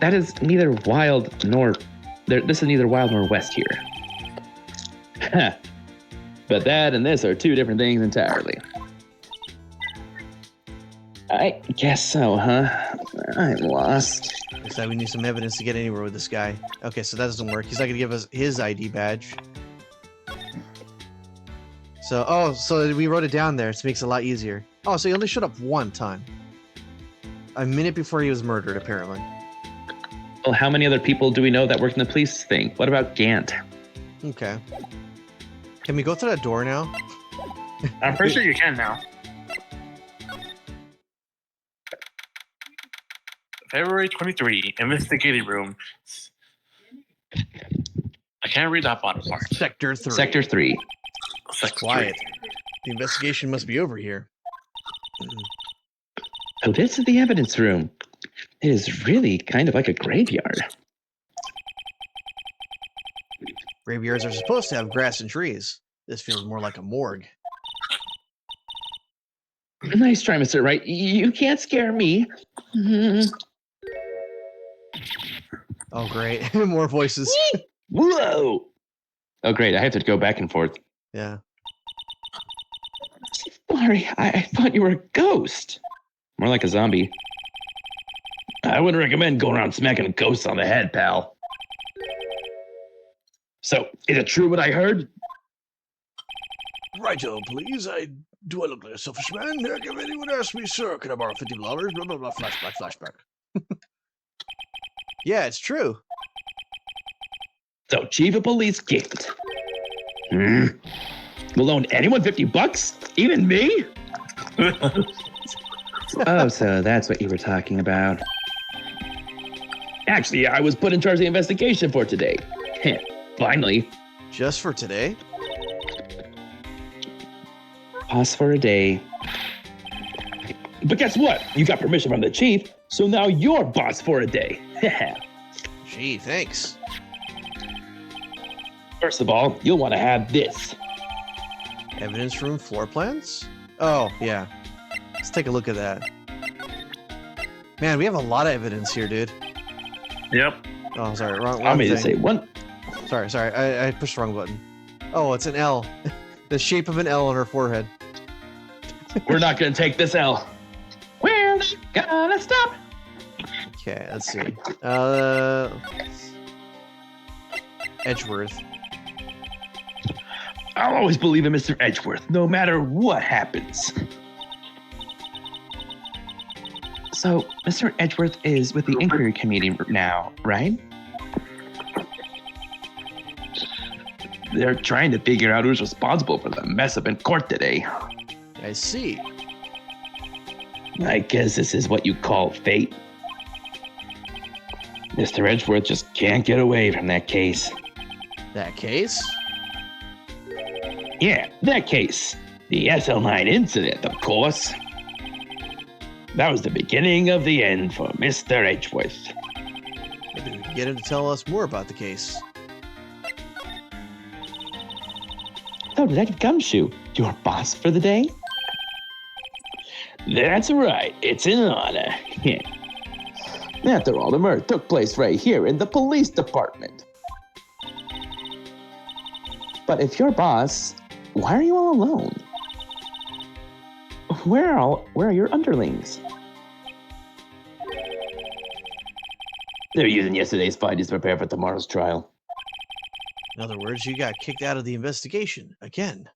That is neither wild nor... This is neither wild nor west here. But that and this are two different things entirely. I guess so, huh? I'm lost. Looks like we need some evidence to get anywhere with this guy. Okay, so that doesn't work. He's not gonna give us his ID badge. So we wrote it down there. It makes it a lot easier. Oh, so he only showed up one time. A minute before he was murdered, apparently. Well, how many other people do we know that work in the police thing? What about Gant? Okay. Can we go through that door now? I'm pretty sure you can now. February 23, investigating room. I can't read that bottom part. Sector 3. Sector 3. Sector Quiet. 3. The investigation must be over here. Oh, this is the evidence room. It is really kind of like a graveyard. Graveyards are supposed to have grass and trees. This feels more like a morgue. Nice try, Mr. Wright. You can't scare me. Oh, great. More voices. Whoa! Oh, great. I have to go back and forth. Yeah. Sorry, I thought you were a ghost. More like a zombie. I wouldn't recommend going around smacking ghosts on the head, pal. So, is it true what I heard? Righto, please. Do I look like a selfish man? Heck, if anyone asks me, sir, can I borrow $50? Blah, blah, blah, flashback. Yeah, it's true. So, Chief of Police Gant. Will loan anyone $50? Even me? Oh, so that's what you were talking about. Actually, I was put in charge of the investigation for today. Finally. Just for today? Pause for a day. But guess what? You got permission from the chief, so now you're boss for a day. Gee, thanks. First of all, you'll want to have this. Evidence room floor plans? Oh, yeah. Let's take a look at that. Man, we have a lot of evidence here, dude. Yep. Oh, sorry, wrong I mean thing. to say one. Sorry, I pushed the wrong button. Oh, it's an L. The shape of an L on her forehead. We're not gonna take this L. We're not gonna stop. Okay, let's see. Edgeworth. I'll always believe in Mr. Edgeworth, no matter what happens. So, Mr. Edgeworth is with the inquiry committee now, right? They're trying to figure out who's responsible for the mess up in court today. I see. I guess this is what you call fate. Mr. Edgeworth just can't get away from that case. That case? Yeah, that case. The SL9 incident, of course. That was the beginning of the end for Mr. Edgeworth. Maybe we can get him to tell us more about the case. So, Detective Gumshoe, your boss for the day? That's right, it's an honor. After all, the murder took place right here in the police department. But if you're boss, why are you all alone? Where are your underlings? They're using yesterday's findings to prepare for tomorrow's trial. In other words, you got kicked out of the investigation again.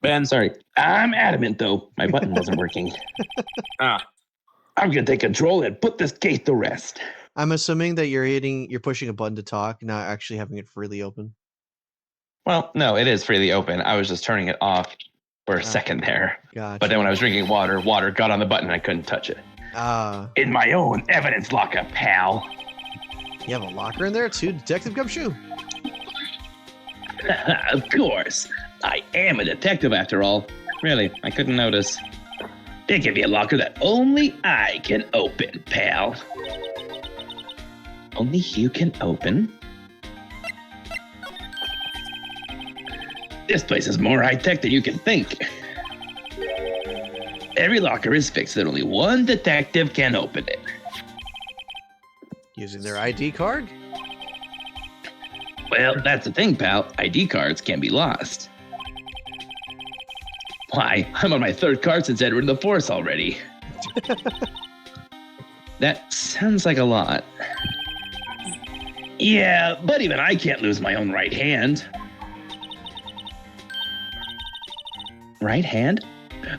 Ben. Sorry, I'm adamant though. My button wasn't working. I'm gonna take control and put this case to rest. I'm assuming that you're pushing a button to talk, not actually having it freely open. Well, no, it is freely open. I was just turning it off for a second there. Gotcha. But then when I was drinking water got on the button and I couldn't touch it. In my own evidence locker, pal. You have a locker in there too, Detective Gumshoe? Of course. I am a detective after all. Really, I couldn't notice. They give you a locker that only I can open, pal. Only you can open? This place is more high-tech than you can think. Every locker is fixed so that only one detective can open it. Using their ID card? Well, that's the thing, pal. ID cards can be lost. Why, I'm on my third card since Edward the Fourth already. That sounds like a lot. Yeah, but even I can't lose my own right hand. Right hand?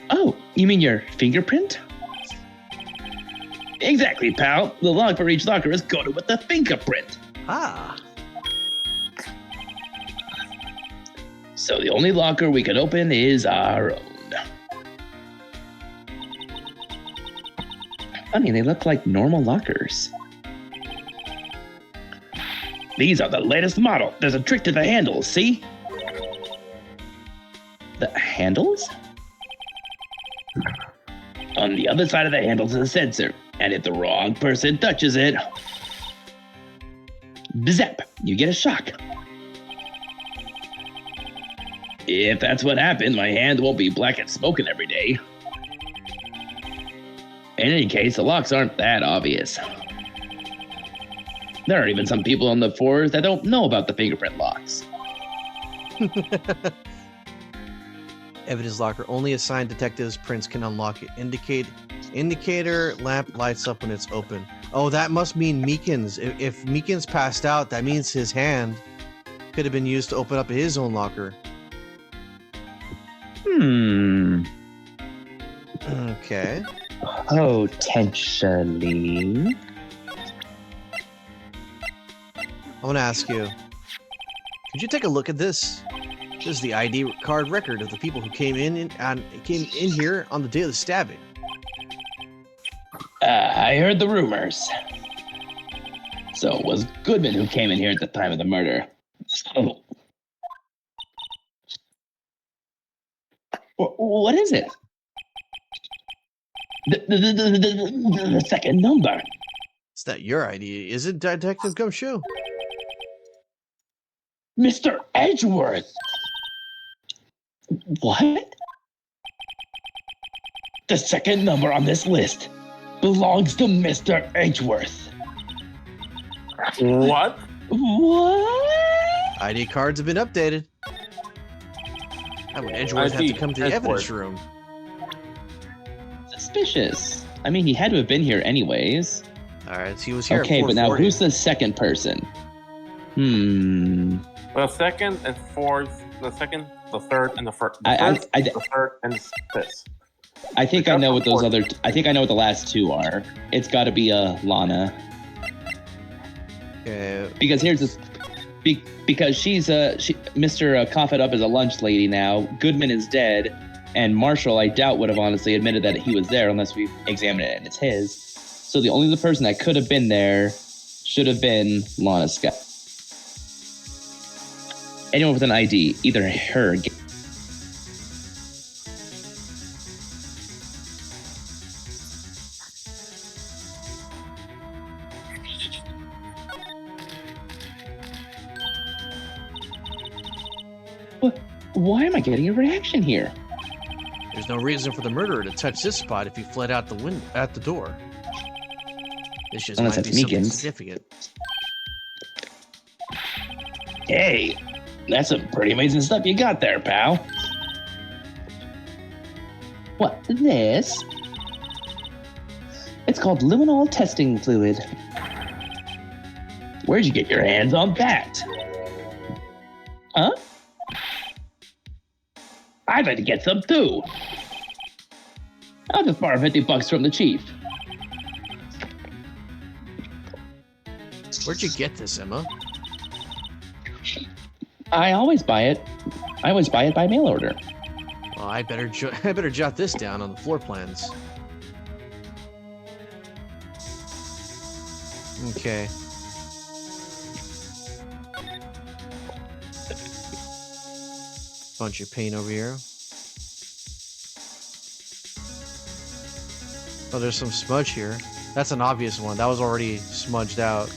Oh, you mean your fingerprint? Exactly, pal. The log for each locker is coded with the fingerprint. Ah. So the only locker we can open is our own. Funny, they look like normal lockers. These are the latest model. There's a trick to the handles, see? The handles? On the other side of the handles is a sensor, and if the wrong person touches it, bzap, you get a shock. If that's what happened, my hand won't be black and smoking every day. In any case, the locks aren't that obvious. There are even some people on the force that don't know about the fingerprint locks. Evidence locker. Only assigned detectives' prints can unlock it. Indicator lamp lights up when it's open. Oh, that must mean Meekins. If Meekins passed out, that means his hand could have been used to open up his own locker. Okay. Potentially. I want to ask you, could you take a look at this? This is the ID card record of the people who came in here on the day of the stabbing. I heard the rumors. So it was Goodman who came in here at the time of the murder. So, what is it? The second number. Is that your ID? Is it Detective Gumshoe? Mr. Edgeworth. What? The second number on this list belongs to Mr. Edgeworth. What? What? ID cards have been updated. How would Edgeworth have to come to the evidence room? Suspicious. I mean, he had to have been here anyways. Alright, so he was here. Okay, at but now 4:40. who's the second person? The second and fourth, the second, the third, and the first. The third, and the fifth. I think I know what those other. I think I know what the last two are. It's got to be Lana, Okay. because here's this. Because Mr. Cough It Up is a lunch lady now. Goodman is dead, and Marshall, I doubt, would have honestly admitted that he was there unless we examined it and it's his. So the only person that could have been there should have been Lana Scott. Anyone with an ID, either her. Why am I getting a reaction here? There's no reason for the murderer to touch this spot if he fled out the window at the door. This just Unless might be that's something Meekins. significant. Hey, that's some pretty amazing stuff you got there, pal. What, this? It's called luminol testing fluid. Where'd you get your hands on that? Huh? I'd like to get some too. I'll just borrow $50 from the chief. Where'd you get this, Emma? I always buy it. I always buy it by mail order. Well, I better jot this down on the floor plans. Okay. Bunch of paint over here. Oh, there's some smudge here. That's an obvious one. That was already smudged out.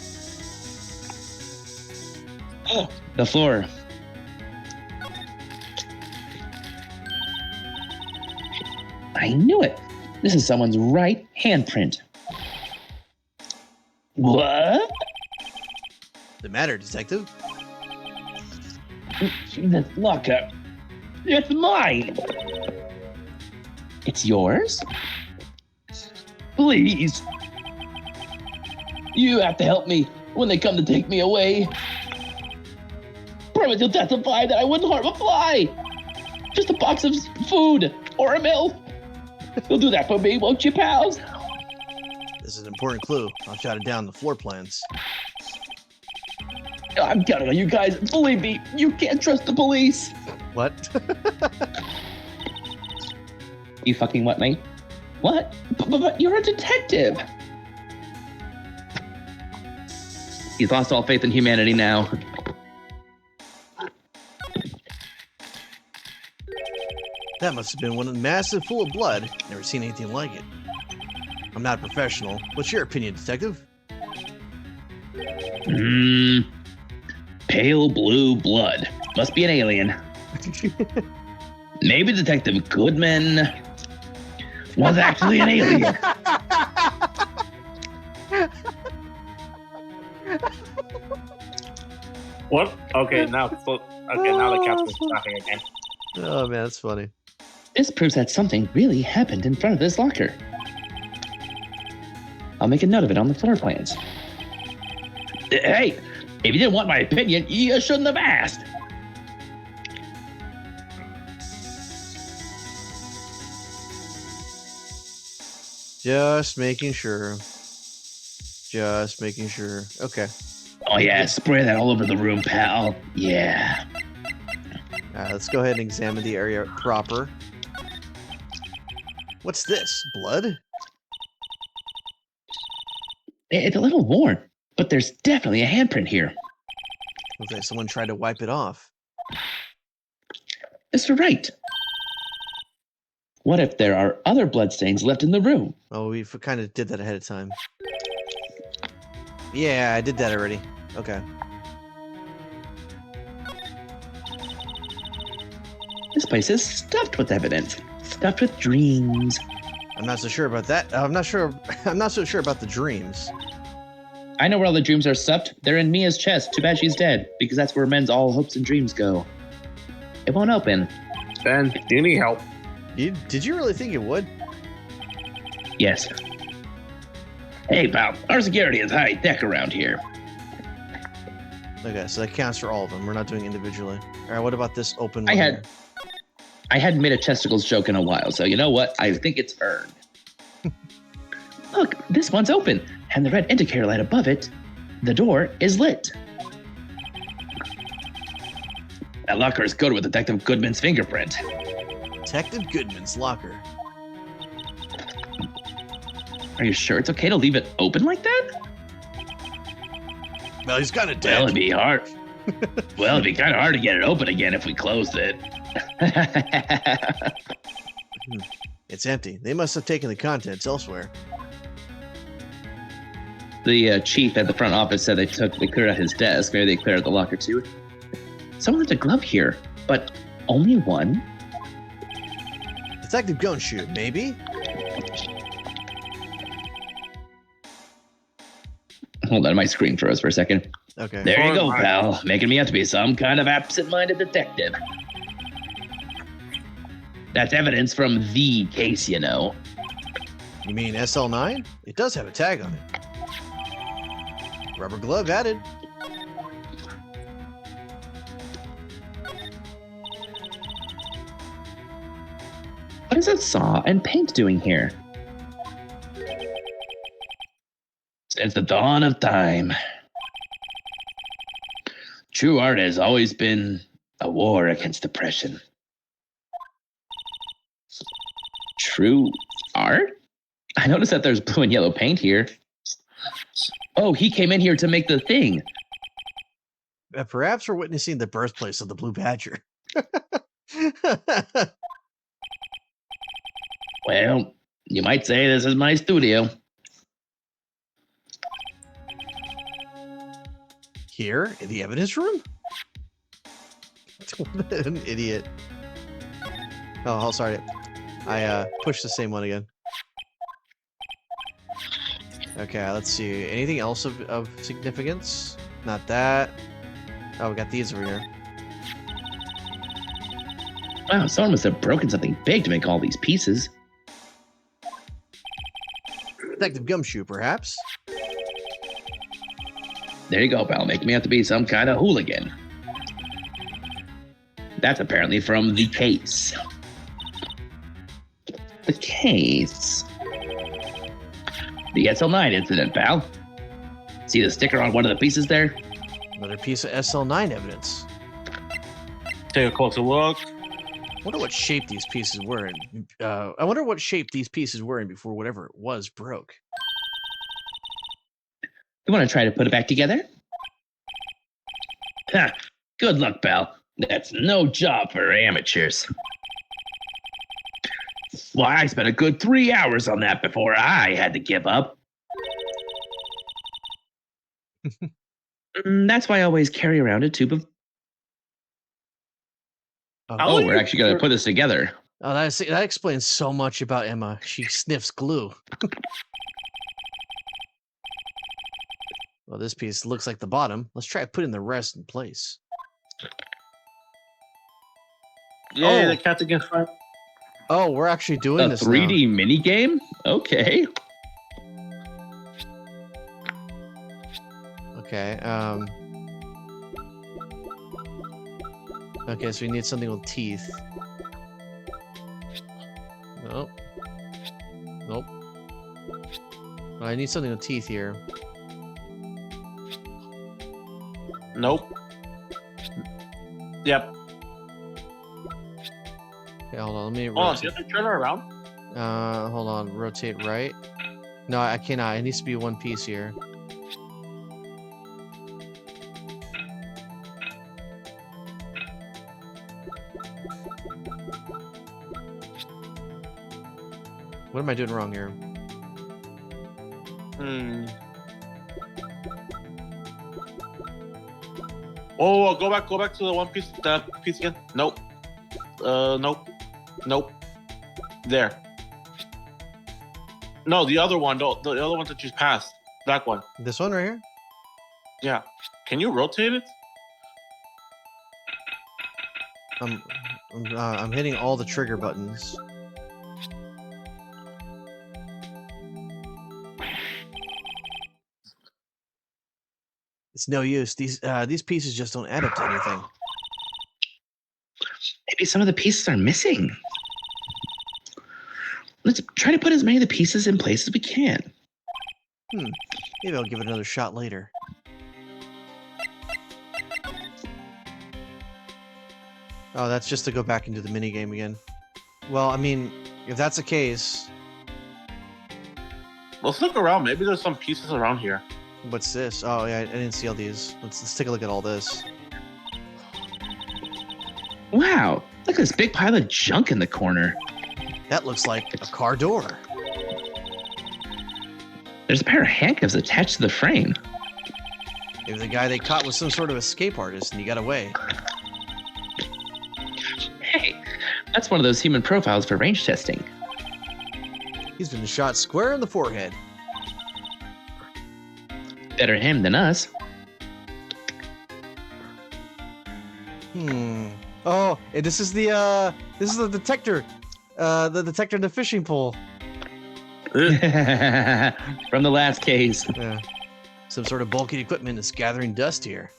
The floor. I knew it. This is someone's right handprint. What? The matter, detective? This locker. It's mine. It's yours? Please. You have to help me when they come to take me away. Promise you'll testify that I wouldn't harm a fly. Just a box of food or a milk. You'll do that for me, won't you, pals? This is an important clue. I'll jot it down in the floor plans. I'm counting on you guys. Believe me, you can't trust the police. What? You fucking what, mate? What? But you're a detective. He's lost all faith in humanity now. That must have been one massive full of blood. Never seen anything like it. I'm not a professional. What's your opinion, detective? Pale blue blood. Must be an alien. Maybe Detective Goodman was actually an alien. What? Okay, now the captain's laughing again. Oh man, that's funny. This proves that something really happened in front of this locker. I'll make a note of it on the floor plans. Hey, if you didn't want my opinion, you shouldn't have asked. Just making sure. Just making sure. Okay. Oh yeah, spray that all over the room, pal. Yeah. Let's go ahead and examine the area proper. What's this? Blood? It's a little worn, but there's definitely a handprint here. Looks like someone tried to wipe it off. Mr. Wright. What if there are other bloodstains left in the room? Oh, we kind of did that ahead of time. Yeah, I did that already. Okay. This place is stuffed with evidence. Stuffed with dreams. I'm not so sure about that. I'm not so sure about the dreams. I know where all the dreams are stuffed. They're in Mia's chest. Too bad she's dead, because that's where men's all hopes and dreams go. It won't open. Ben, do you need help? Did you really think it would? Yes. Hey, pal. Our security is high tech around here. Okay, so that counts for all of them. We're not doing individually. All right, what about this open one? I hadn't made a chesticles joke in a while, so you know what? I think it's earned. Look, this one's open, and the red indicator light above it, the door is lit. That locker is good with Detective Goodman's fingerprint. Detective Goodman's locker. Are you sure it's okay to leave it open like that? Well, he's kind of Well, dead. it'd be hard. Well, it'd be kind of hard to get it open again if we closed it. It's empty. They must have taken the contents elsewhere. The chief at the front office said they cleared out his desk. Maybe they cleared out the locker too. Someone left a glove here, but only one. Detective Gonshu, maybe? Hold on, my screen froze for a second. Okay. There you go, Fine. pal. Making me out to be some kind of absent-minded detective. That's evidence from the case, you know. You mean SL9? It does have a tag on it. Rubber glove added. What is a saw and paint doing here? Since the dawn of time, true art has always been a war against oppression. True art? I noticed that there's blue and yellow paint here. Oh, he came in here to make the thing. Perhaps we're witnessing the birthplace of the Blue Badger. Well, you might say this is my studio. Here in the evidence room? An idiot. Oh, sorry. I pushed the same one again. Okay, let's see. Anything else of significance? Not that. Oh, we got these over here. Wow, someone must have broken something big to make all these pieces. Detective Gumshoe, perhaps? There you go, pal. Make me have to be some kind of hooligan. That's apparently from The Case. The Case. The SL9 incident, pal. See the sticker on one of the pieces there? Another piece of SL9 evidence. Take a closer look. Wonder what shape these pieces were in. I wonder what shape these pieces were in before whatever it was broke. You want to try to put it back together? Ha! Good luck, pal. That's no job for amateurs. Why, I spent a good 3 hours on that before I had to give up. That's why I always carry around a tube of... Oh, we're actually going to put this together. Oh, that explains so much about Emma. She sniffs glue. Well, this piece looks like the bottom. Let's try putting the rest in place. Yeah, Oh. the cat's against front. Oh, we're actually doing A this 3D mini game? Okay. now. Okay. Okay, so we need something with teeth. Nope. Nope. I need something with teeth here. Nope. Yep. Okay, hold on. Let me. Hold on, rotate. you have to turn her around. Hold on. Rotate right. No, I cannot. It needs to be one piece here. What am I doing wrong here? Hmm. Oh, go back to the one piece, that piece again. Nope. Nope. Nope. There. No, the other one. No, the other one that you passed. That one. This one right here? Yeah. Can you rotate it? I'm hitting all the trigger buttons. It's no use. These pieces just don't add up to anything. Maybe some of the pieces are missing. Let's try to put as many of the pieces in place as we can. Maybe I'll give it another shot later. Oh, that's just to go back into the minigame again. Well, I mean, if that's the case, Let's look around. Maybe there's some pieces around here. what's this? Oh, yeah, I didn't see all these. Let's take a look at all this. Wow, look at this big pile of junk in the corner. That looks like a car door. There's a pair of handcuffs attached to the frame. Maybe the guy they caught was some sort of escape artist and he got away. Hey, that's one of those human profiles for range testing. He's been shot square in the forehead. Better him than us. Oh, this is the detector. The detector in the fishing pole. From the last case. Yeah. Some sort of bulky equipment is gathering dust here.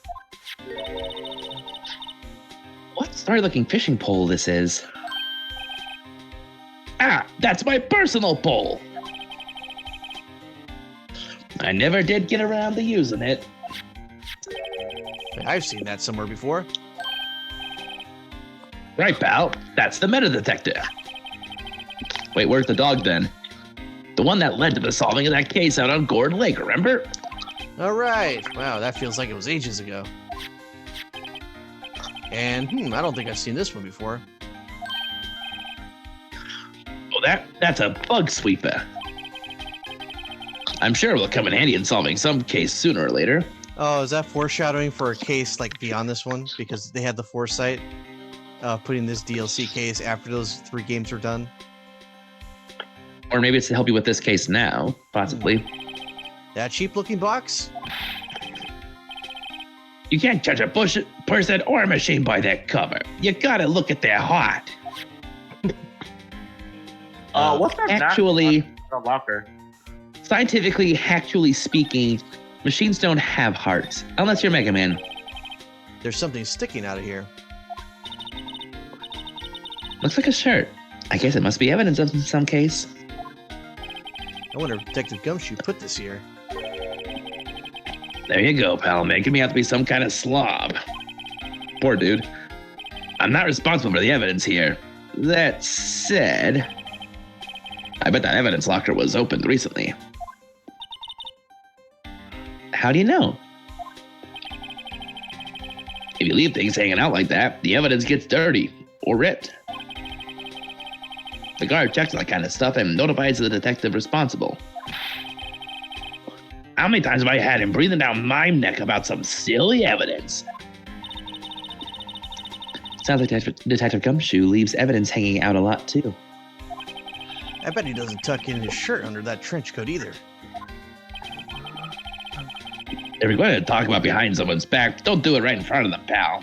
What sorry-looking fishing pole this is? Ah, that's my personal pole. I never did get around to using it. I've seen that somewhere before. Right, pal. That's the meta detector. Wait, where's the dog then? The one that led to the solving of that case out on Gordon Lake, remember? All right. Wow, that feels like it was ages ago. And I don't think I've seen this one before. Oh, that's a bug sweeper. I'm sure it will come in handy in solving some case sooner or later. Oh, is that foreshadowing for a case like beyond this one? Because they had the foresight putting this DLC case after those 3 games were done. Or maybe it's to help you with this case now, possibly. That cheap-looking box? You can't judge a person or a machine by their cover. You gotta look at their heart. What's that? Actually, The locker. scientifically, actually speaking, machines don't have hearts. Unless you're Mega Man. There's something sticking out of here. Looks like a shirt. I guess it must be evidence of some case. I wonder if Detective Gumshoe put this here. There you go, pal. Making me out to be some kind of slob. Poor dude. I'm not responsible for the evidence here. That said, I bet that evidence locker was opened recently. How do you know? If you leave things hanging out like that, the evidence gets dirty or ripped. The guard checks that kind of stuff and notifies the detective responsible. How many times have I had him breathing down my neck about some silly evidence? Sounds like Detective Gumshoe leaves evidence hanging out a lot too. I bet he doesn't tuck in his shirt under that trench coat either. If you're going to talk about behind someone's back, don't do it right in front of them, pal.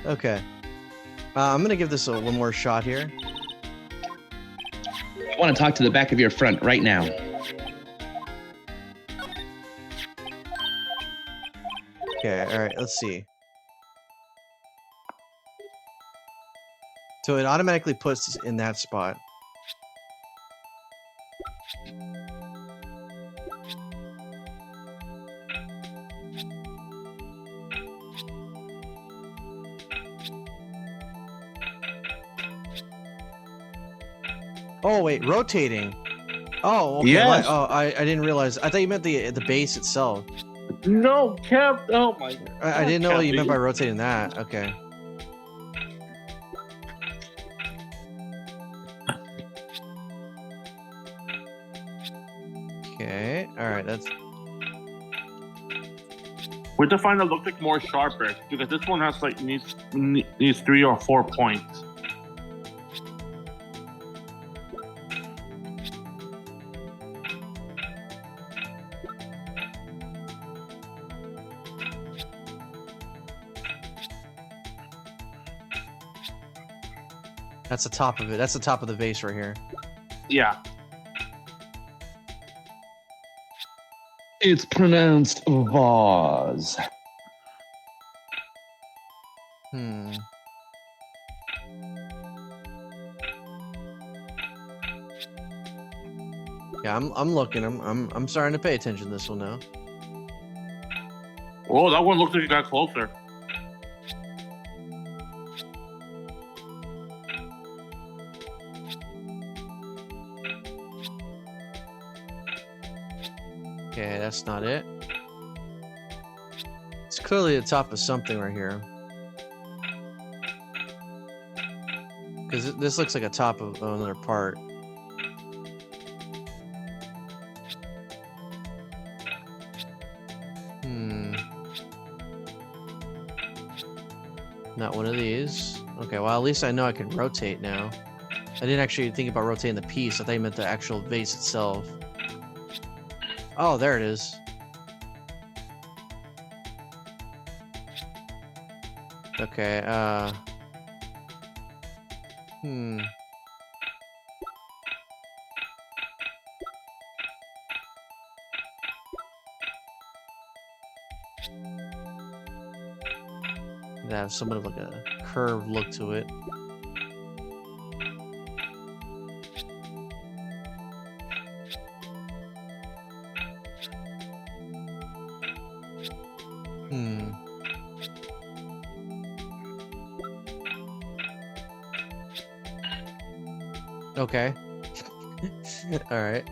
Okay. I'm gonna give this one more shot here. I want to talk to the back of your front right now. Okay, alright, let's see. So it automatically puts in that spot. Oh wait, rotating. Oh, okay. Yes. I didn't realize. I thought you meant the base itself. No, Cap. Oh my. I didn't know what you meant by rotating that. Okay. Okay. All right. That's. We have to find that looks like more sharper because this one has like needs 3 or 4 points. That's the top of it. That's the top of the vase right here. Yeah. It's pronounced vase. Hmm. Yeah, I'm looking. I'm starting to pay attention to this one now. Oh, that one looks like it got closer. Okay, that's not it. It's clearly the top of something right here. Because this looks like a top of another part. Not one of these. Okay, well at least I know I can rotate now. I didn't actually think about rotating the piece. I thought you meant the actual vase itself. Oh, there it is. Okay, They have somewhat of like a curved look to it. Okay. All right.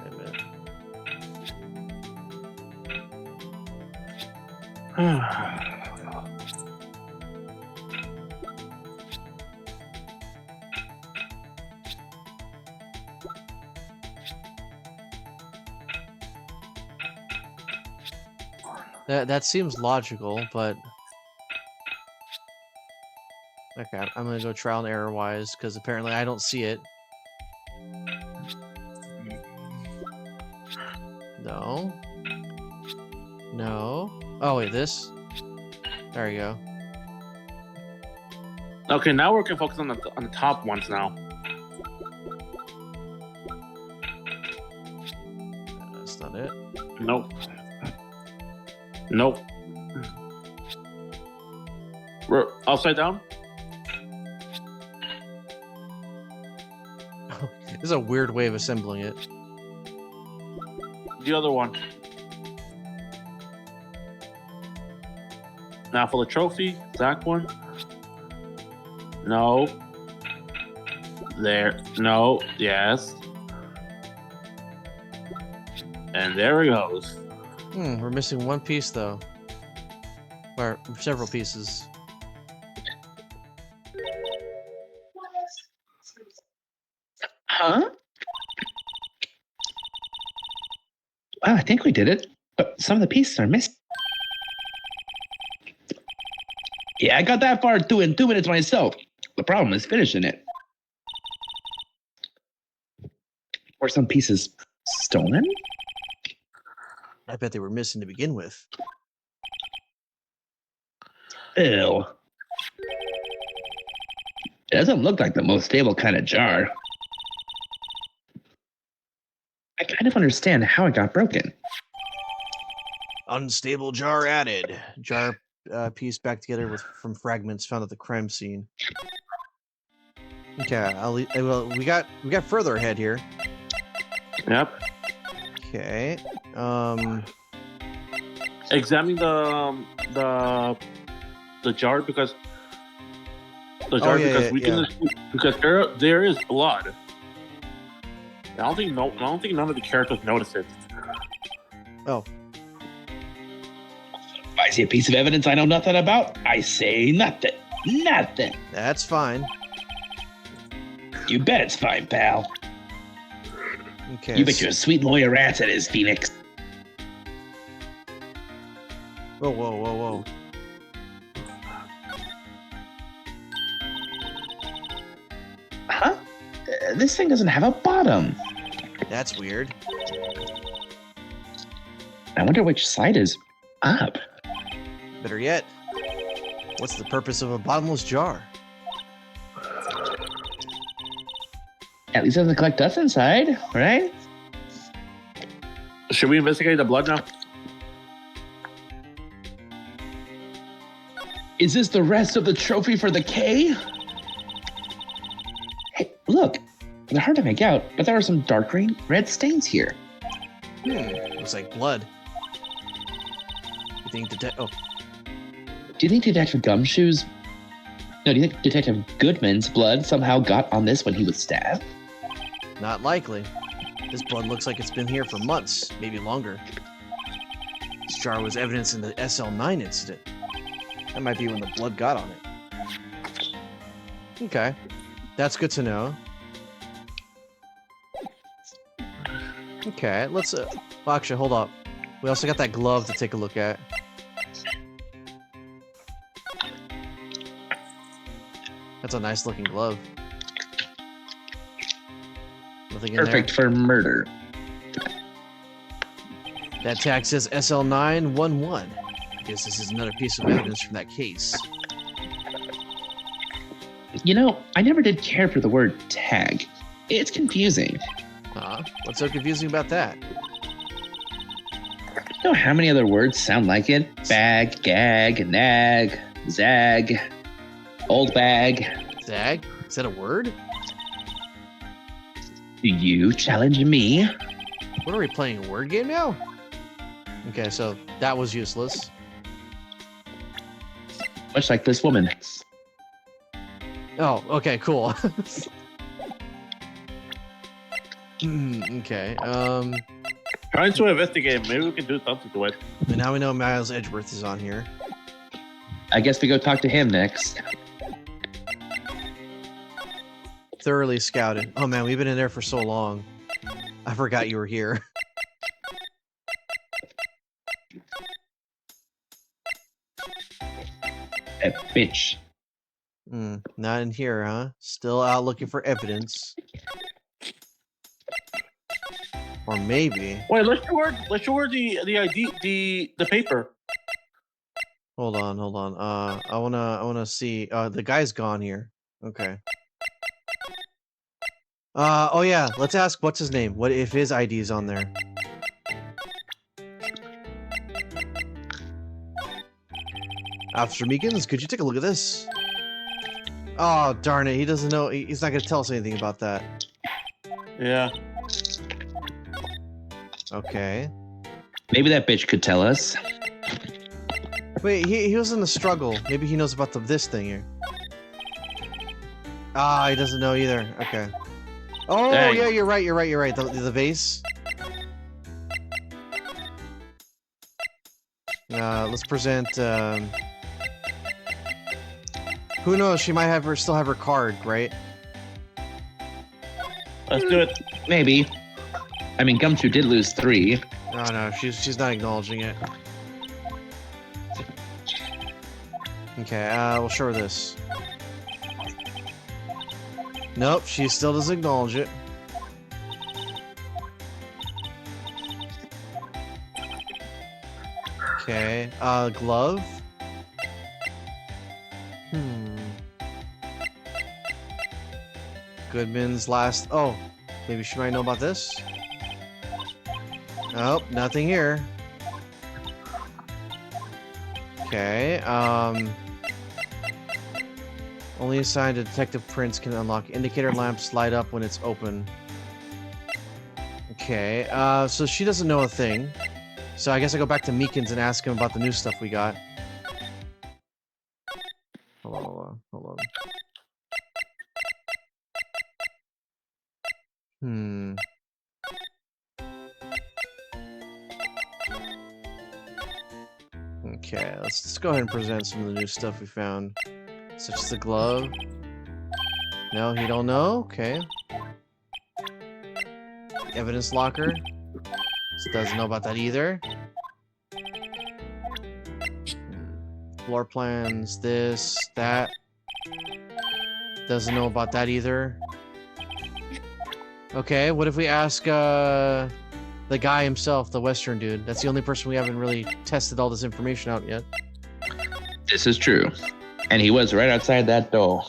Wait a minute. That seems logical, but okay, I'm gonna go trial and error wise because apparently I don't see it. No. No. Oh wait, this. There you go. Okay, now we can focus on the top ones now. That's not it. Nope. Nope. We're upside down. This is a weird way of assembling it. The other one. Now for the trophy, that one. No. There. No. Yes. And there it goes. We're missing one piece though. Or several pieces. Huh? Well, I think we did it, but some of the pieces are missing. Yeah, I got that far in 2 minutes myself. The problem is finishing it. Were some pieces stolen? I bet they were missing to begin with. Ew. It doesn't look like the most stable kind of jar. I kind of understand how it got broken. Unstable jar added. Jar piece back together from fragments found at the crime scene. Okay, well, we got further ahead here. Yep. Okay. Examine the jar because because there is blood. I don't think none of the characters notice it. Oh. If I see a piece of evidence I know nothing about, I say nothing. Nothing. That's fine. You bet it's fine, pal. Okay. You bet your sweet lawyer ass it is, Phoenix. Whoa. Huh? This thing doesn't have a bottom. That's weird. I wonder which side is up. Better yet, what's the purpose of a bottomless jar? At least it doesn't collect dust inside, right? Should we investigate the blood now? Is this the rest of the trophy for the K? Hey, look. They're hard to make out, but there are some dark green red stains here. Looks like blood. You think Do you think Detective Gumshoe's... No, do you think Detective Goodman's blood somehow got on this when he was stabbed? Not likely. This blood looks like it's been here for months, maybe longer. This jar was evidence in the SL9 incident. That might be when the blood got on it. Okay. That's good to know. Okay, let's... well, actually, hold up. We also got that glove to take a look at. That's a nice looking glove. Nothing in Perfect for murder. That tag says SL911. I guess this is another piece of evidence from that case. You know, I never did care for the word tag. It's confusing. What's so confusing about that? You know how many other words sound like it? Bag, gag, nag, zag, old bag. Zag? Is that a word? Do you challenge me? What are we playing, a word game now? Okay, so that was useless. Much like this woman. Oh, okay, cool. Okay, Trying to investigate. Maybe we can do something to it. and now we know Miles Edgeworth is on here. I guess we go talk to him next. Thoroughly scouted. Oh man, we've been in there for so long. I forgot you were here. That bitch. Not in here, huh? Still out looking for evidence. Or maybe. Wait, let's show her the ID, the paper. Hold on. I wanna see. The guy's gone here. Okay. Oh yeah. Let's ask what's his name. What if his ID is on there? Officer Meekins, could you take a look at this? Oh darn it! He doesn't know. He's not gonna tell us anything about that. Yeah. Okay. Maybe that bitch could tell us. Wait, he was in the struggle. Maybe he knows about this thing here. Ah, he doesn't know either. Okay. Oh Dang. yeah, you're right. The vase. Let's present. Who knows? She might still have her card, right? Let's do it. Maybe. I mean, Gumshoe did lose 3. Oh no, she's not acknowledging it. Okay, we'll show her this. Nope, she still doesn't acknowledge it. Okay, glove. Goodman's last. Oh, maybe she might know about this. Nope, nothing here. Okay, only assigned to Detective Prince can unlock indicator lamps light up when it's open. Okay, so she doesn't know a thing. So I guess I go back to Meekins and ask him about the new stuff we got. Hold on. Okay, let's go ahead and present some of the new stuff we found. Such as the glove. No, he don't know? Okay. Evidence locker. Doesn't know about that either. Floor plans, this, that. Doesn't know about that either. Okay, what if we ask the guy himself, the Western dude? That's the only person we haven't really tested all this information out yet. This is true. And he was right outside that door.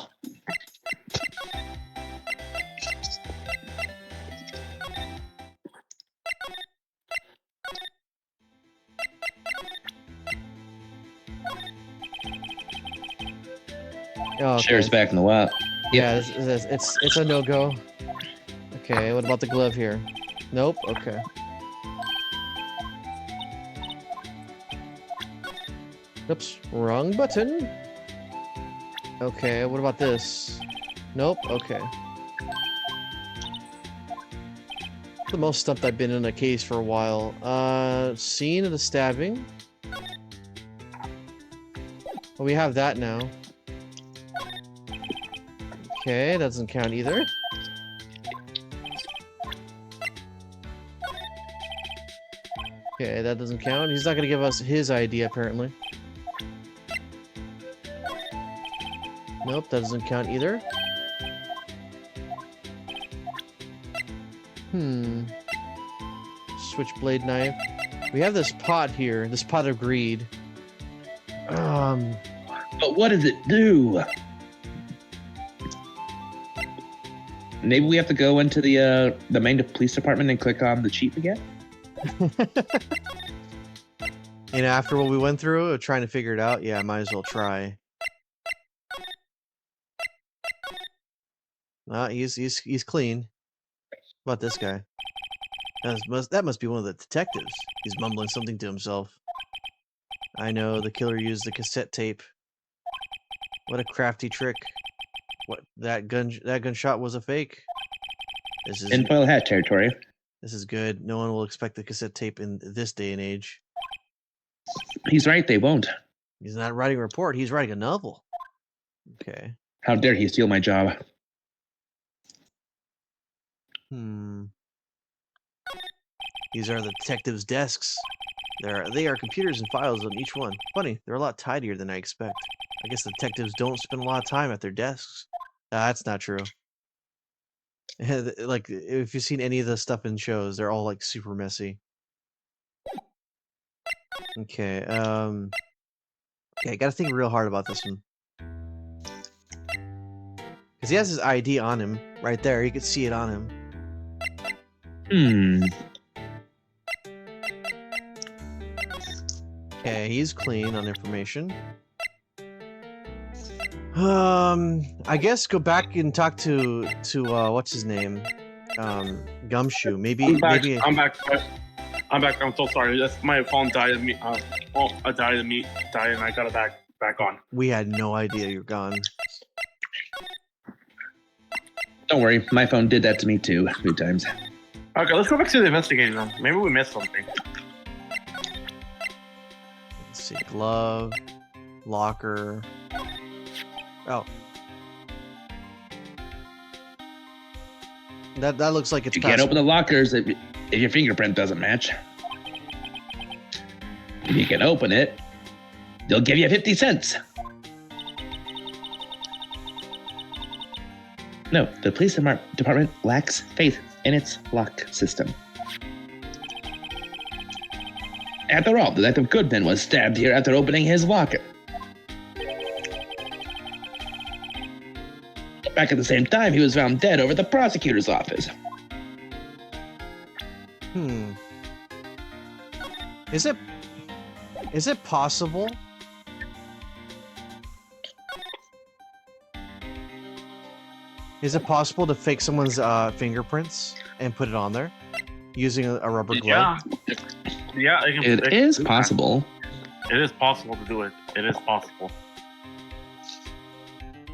Oh, okay. Sheriff's back in the wild. Yeah, it's a no-go. Okay, what about the glove here? Nope, okay. Oops, wrong button. Okay, what about this? Nope, okay. The most stumped I've been in a case for a while. Scene of the stabbing. Well, we have that now. Okay, that doesn't count either. Okay, that doesn't count. He's not gonna give us his ID, apparently. Nope, that doesn't count either. Switchblade knife. We have this pot here, this pot of greed. But what does it do? Maybe we have to go into the main police department and click on the chief again? And after what we went through, trying to figure it out, yeah, might as well try. He's clean. What about this guy? That must be one of the detectives. He's mumbling something to himself. I know, the killer used the cassette tape. What a crafty trick. What, that gunshot was a fake? This is Tinfoil hat territory. This is good. No one will expect the cassette tape in this day and age. He's right, they won't. He's not writing a report, he's writing a novel. Okay. How dare he steal my job? These are the detectives' desks. They are computers and files on each one. Funny, they're a lot tidier than I expect. I guess the detectives don't spend a lot of time at their desks. That's not true. Like if you've seen any of the stuff in shows, they're all like super messy. Okay, I gotta think real hard about this one. Because he has his ID on him right there. You could see it on him. Okay, he's clean on information. I guess go back and talk to what's his name, Gumshoe. Maybe I'm back. maybe. I'm back. I'm so sorry. That's my phone died. And I got it back on. We had no idea you're gone. Don't worry, my phone did that to me too a few times. Okay, let's go back to the investigating room. Maybe we missed something. Let's see, glove, locker. Oh, that looks like it's. You can't open the lockers if your fingerprint doesn't match. If you can open it, they'll give you 50 cents. No, the police department lacks faith in its lock system. After all, Detective Goodman was stabbed here after opening his locker. Back at the same time, he was found dead over at the prosecutor's office. Is it possible? Is it possible to fake someone's fingerprints and put it on there using a rubber glove? Yeah. It is possible. It is possible to do it. It is possible.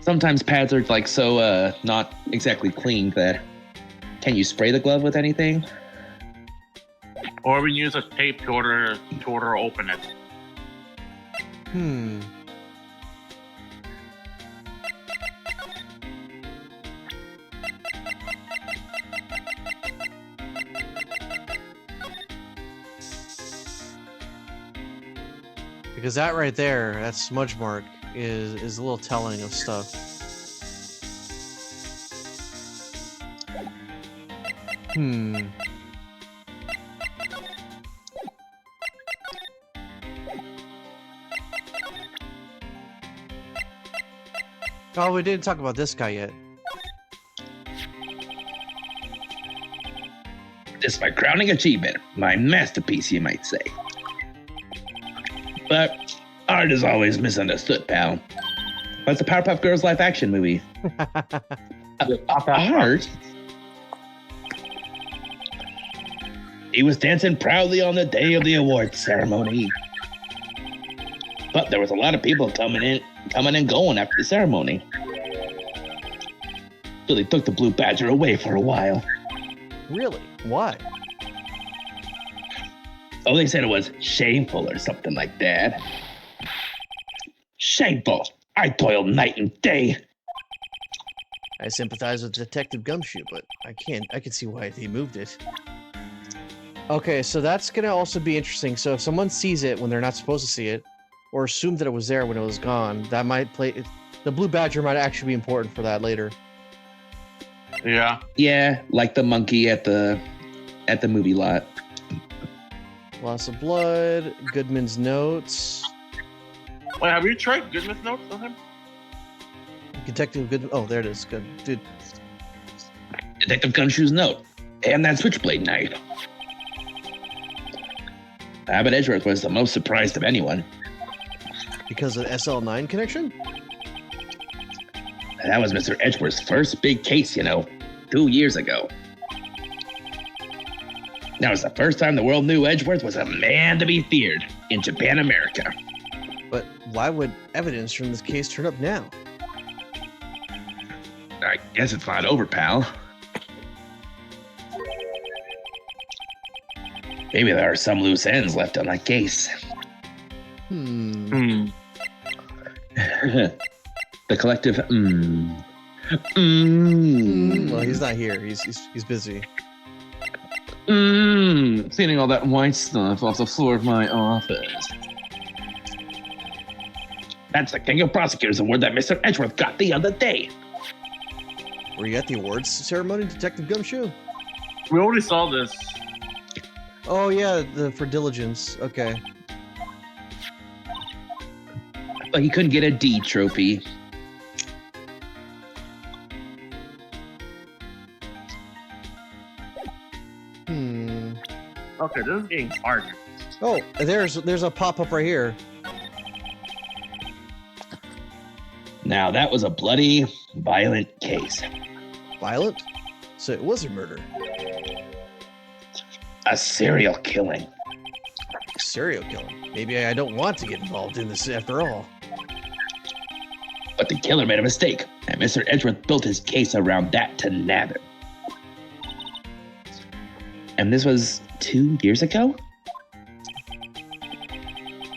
Sometimes pads are like so not exactly clean that. Can you spray the glove with anything? Or we use a tape to order open it. Because that right there, that smudge mark, is a little telling of stuff. Oh, we didn't talk about this guy yet. This is my crowning achievement, my masterpiece, you might say. But art is always misunderstood, pal. What's the Powerpuff Girls live action movie? Art? He was dancing proudly on the day of the awards ceremony. But there was a lot of people coming and going after the ceremony. So they took the Blue Badger away for a while. Really? Why? Oh, they said it was shameful or something like that. Shameful. I toiled night and day. I sympathize with Detective Gumshoe, but I can see why he moved it. Okay, so that's gonna also be interesting. So if someone sees it when they're not supposed to see it, or assume that it was there when it was gone, that might play. The Blue Badger might actually be important for that later. Yeah. Yeah, like the monkey at the movie lot. Loss of blood, Goodman's notes. Wait, have you tried Goodman's notes on him? Detective Goodman. Oh, there it is. Good, dude. Detective Gumshoe's note. And that switchblade knife. Abbott Edgeworth was the most surprised of anyone. Because of the SL9 connection? That was Mr. Edgeworth's first big case, 2 years ago. That was the first time the world knew Edgeworth was a man to be feared in Japan, America. But why would evidence from this case turn up now? I guess it's not over, pal. Maybe there are some loose ends left on that case. The collective. Well, he's not here. He's busy. Cleaning all that white stuff off the floor of my office. That's the King of Prosecutors award that Mr. Edgeworth got the other day. Were you at the awards ceremony, Detective Gumshoe? We already saw this. Oh yeah, for diligence. Okay. But he couldn't get a D trophy. Okay, this is getting hard. Oh, there's a pop-up right here. Now, that was a bloody, violent case. Violent? So it was a murder. A serial killing. Serial killing. Maybe I don't want to get involved in this after all. But the killer made a mistake, and Mr. Edgeworth built his case around that to nab him. And this was 2 years ago?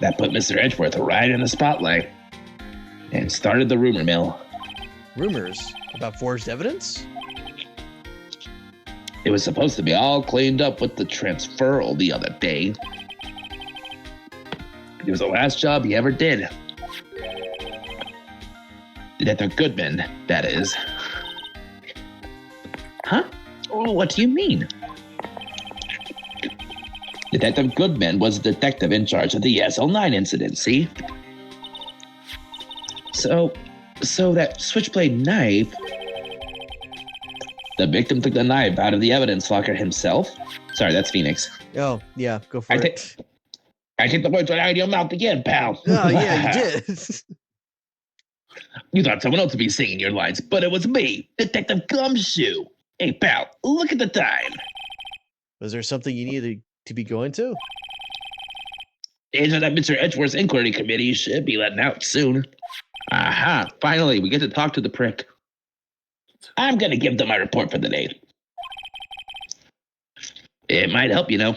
That put Mr. Edgeworth right in the spotlight and started the rumor mill. Rumors about forged evidence? It was supposed to be all cleaned up with the transferal the other day. It was the last job he ever did. Detective Goodman, that is. Huh? Oh, what do you mean? Detective Goodman was the detective in charge of the SL9 incident, see? So that switchblade knife... The victim took the knife out of the evidence locker himself? Sorry, that's Phoenix. Oh, yeah, go for it. I take the words right out of your mouth again, pal. Oh, yeah, you did. You thought someone else would be singing your lines, but it was me, Detective Gumshoe. Hey, pal, look at the time. Was there something you needed to be going to? Agent at Mr. Edgeworth's inquiry committee should be letting out soon. Aha, finally, we get to talk to the prick. I'm going to give them my report for the day. It might help, you know.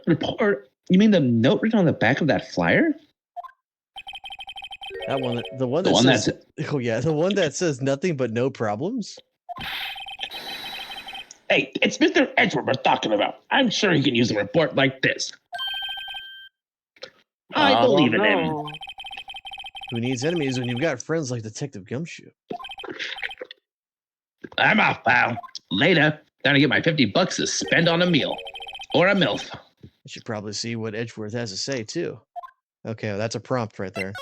Report? You mean the note written on the back of that flyer? That one, the one that says, oh yeah, the one that says nothing but no problems. Hey, it's Mr. Edgeworth we're talking about. I'm sure he can use a report like this. I believe in him. Who needs enemies when you've got friends like Detective Gumshoe? I'm off, pal. Later, time to get my $50 to spend on a meal. Or a MILF. I should probably see what Edgeworth has to say, too. Okay, well, that's a prompt right there.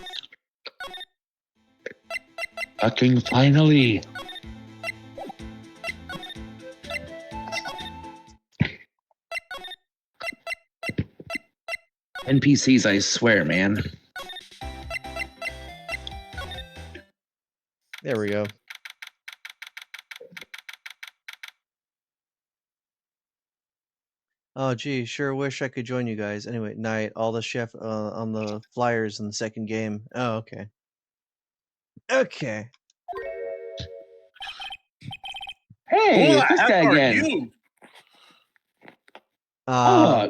Fucking finally. NPCs, I swear, man. There we go. Oh, gee, sure wish I could join you guys. Anyway, night, all the chef on the flyers in the second game. Oh, okay. Okay. Hey, Who it's the this heck guy are again. you?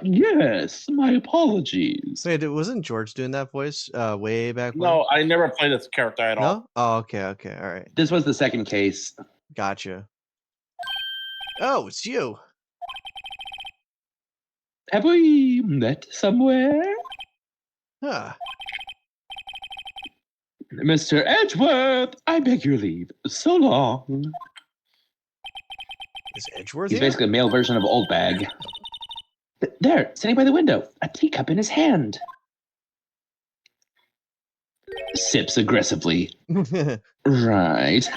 Yes, my apologies. Wait, wasn't George doing that voice way back when? No, I never played this character at all. No? Oh, okay, okay, all right. This was the second case. Gotcha. Oh, it's you. Have we met somewhere? Huh. Mr. Edgeworth, I beg your leave. So long. Is Edgeworth He's here? basically a male version of Old Bag. There, sitting by the window, a teacup in his hand. Sips aggressively. Right.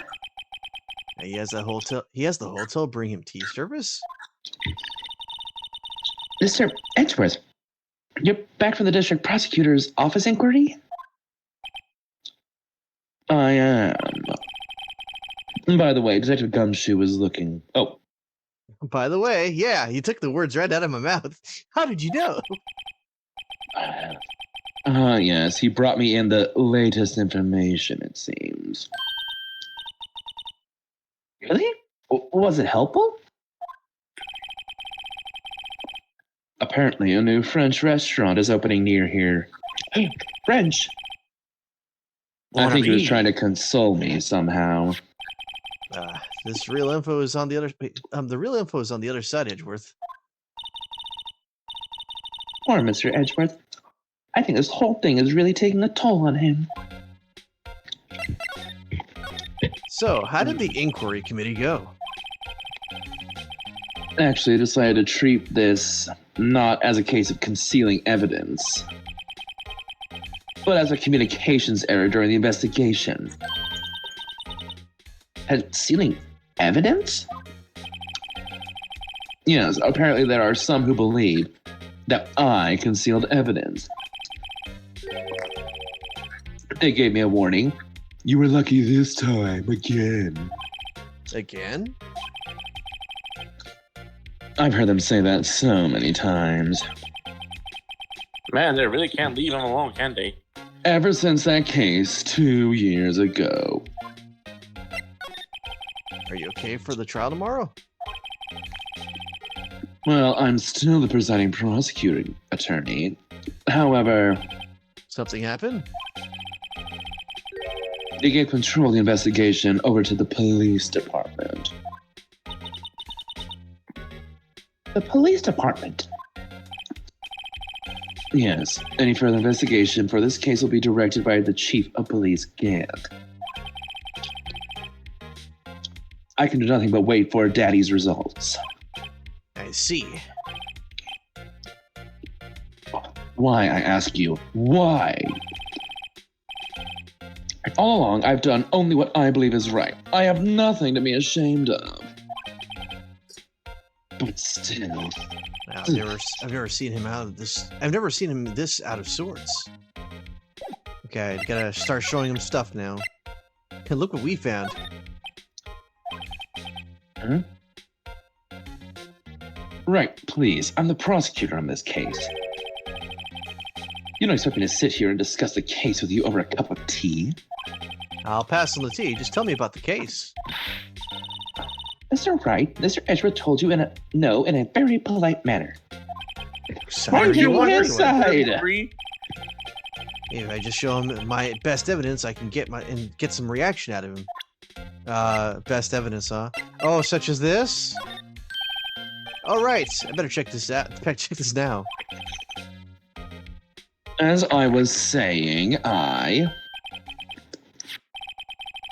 He has the hotel bring him tea service? Mr. Edgeworth, you're back from the district prosecutor's office inquiry? I am. By the way, Detective Gumshoe is looking... Oh, By the way, yeah, you took the words right out of my mouth. How did you know? Yes, he brought me in the latest information, it seems. Really? Was it helpful? Apparently, a new French restaurant is opening near here. Hey, French! I think he was trying to console me somehow. This real info is on the other. The real info is on the other side, Edgeworth. Poor Mr. Edgeworth. I think this whole thing is really taking a toll on him. So, how did the inquiry committee go? Actually, I decided to treat this not as a case of concealing evidence, but as a communications error during the investigation. Concealing evidence? Yes, apparently there are some who believe that I concealed evidence. They gave me a warning. You were lucky this time, again. Again? I've heard them say that so many times. Man, they really can't leave him alone, can they? Ever since that case 2 years ago. Are you okay for the trial tomorrow? Well, I'm still the presiding prosecuting attorney. However, Something happened? they gave control of the investigation over to the police department. The police department? Yes, any further investigation for this case will be directed by the chief of police, Gant. I can do nothing but wait for Daddy's results. I see. Why, I ask you, why? All along, I've done only what I believe is right. I have nothing to be ashamed of. But still, Wow, I've never seen him out of this. I've never seen him this out of sorts. Okay, gotta start showing him stuff now. Hey, look what we found. Huh? Right, please. I'm the prosecutor on this case. You don't expect me to sit here and discuss the case with you over a cup of tea? I'll pass on the tea. Just tell me about the case. Mr. Wright, Mr. Edgeworth told you in a very polite manner. Sorry, I'm you on want his anyway. side. Agree? If I just show him my best evidence, I can get some reaction out of him. Best evidence, huh? Oh, such as this? All right, I better check this out. Check this now. As I was saying,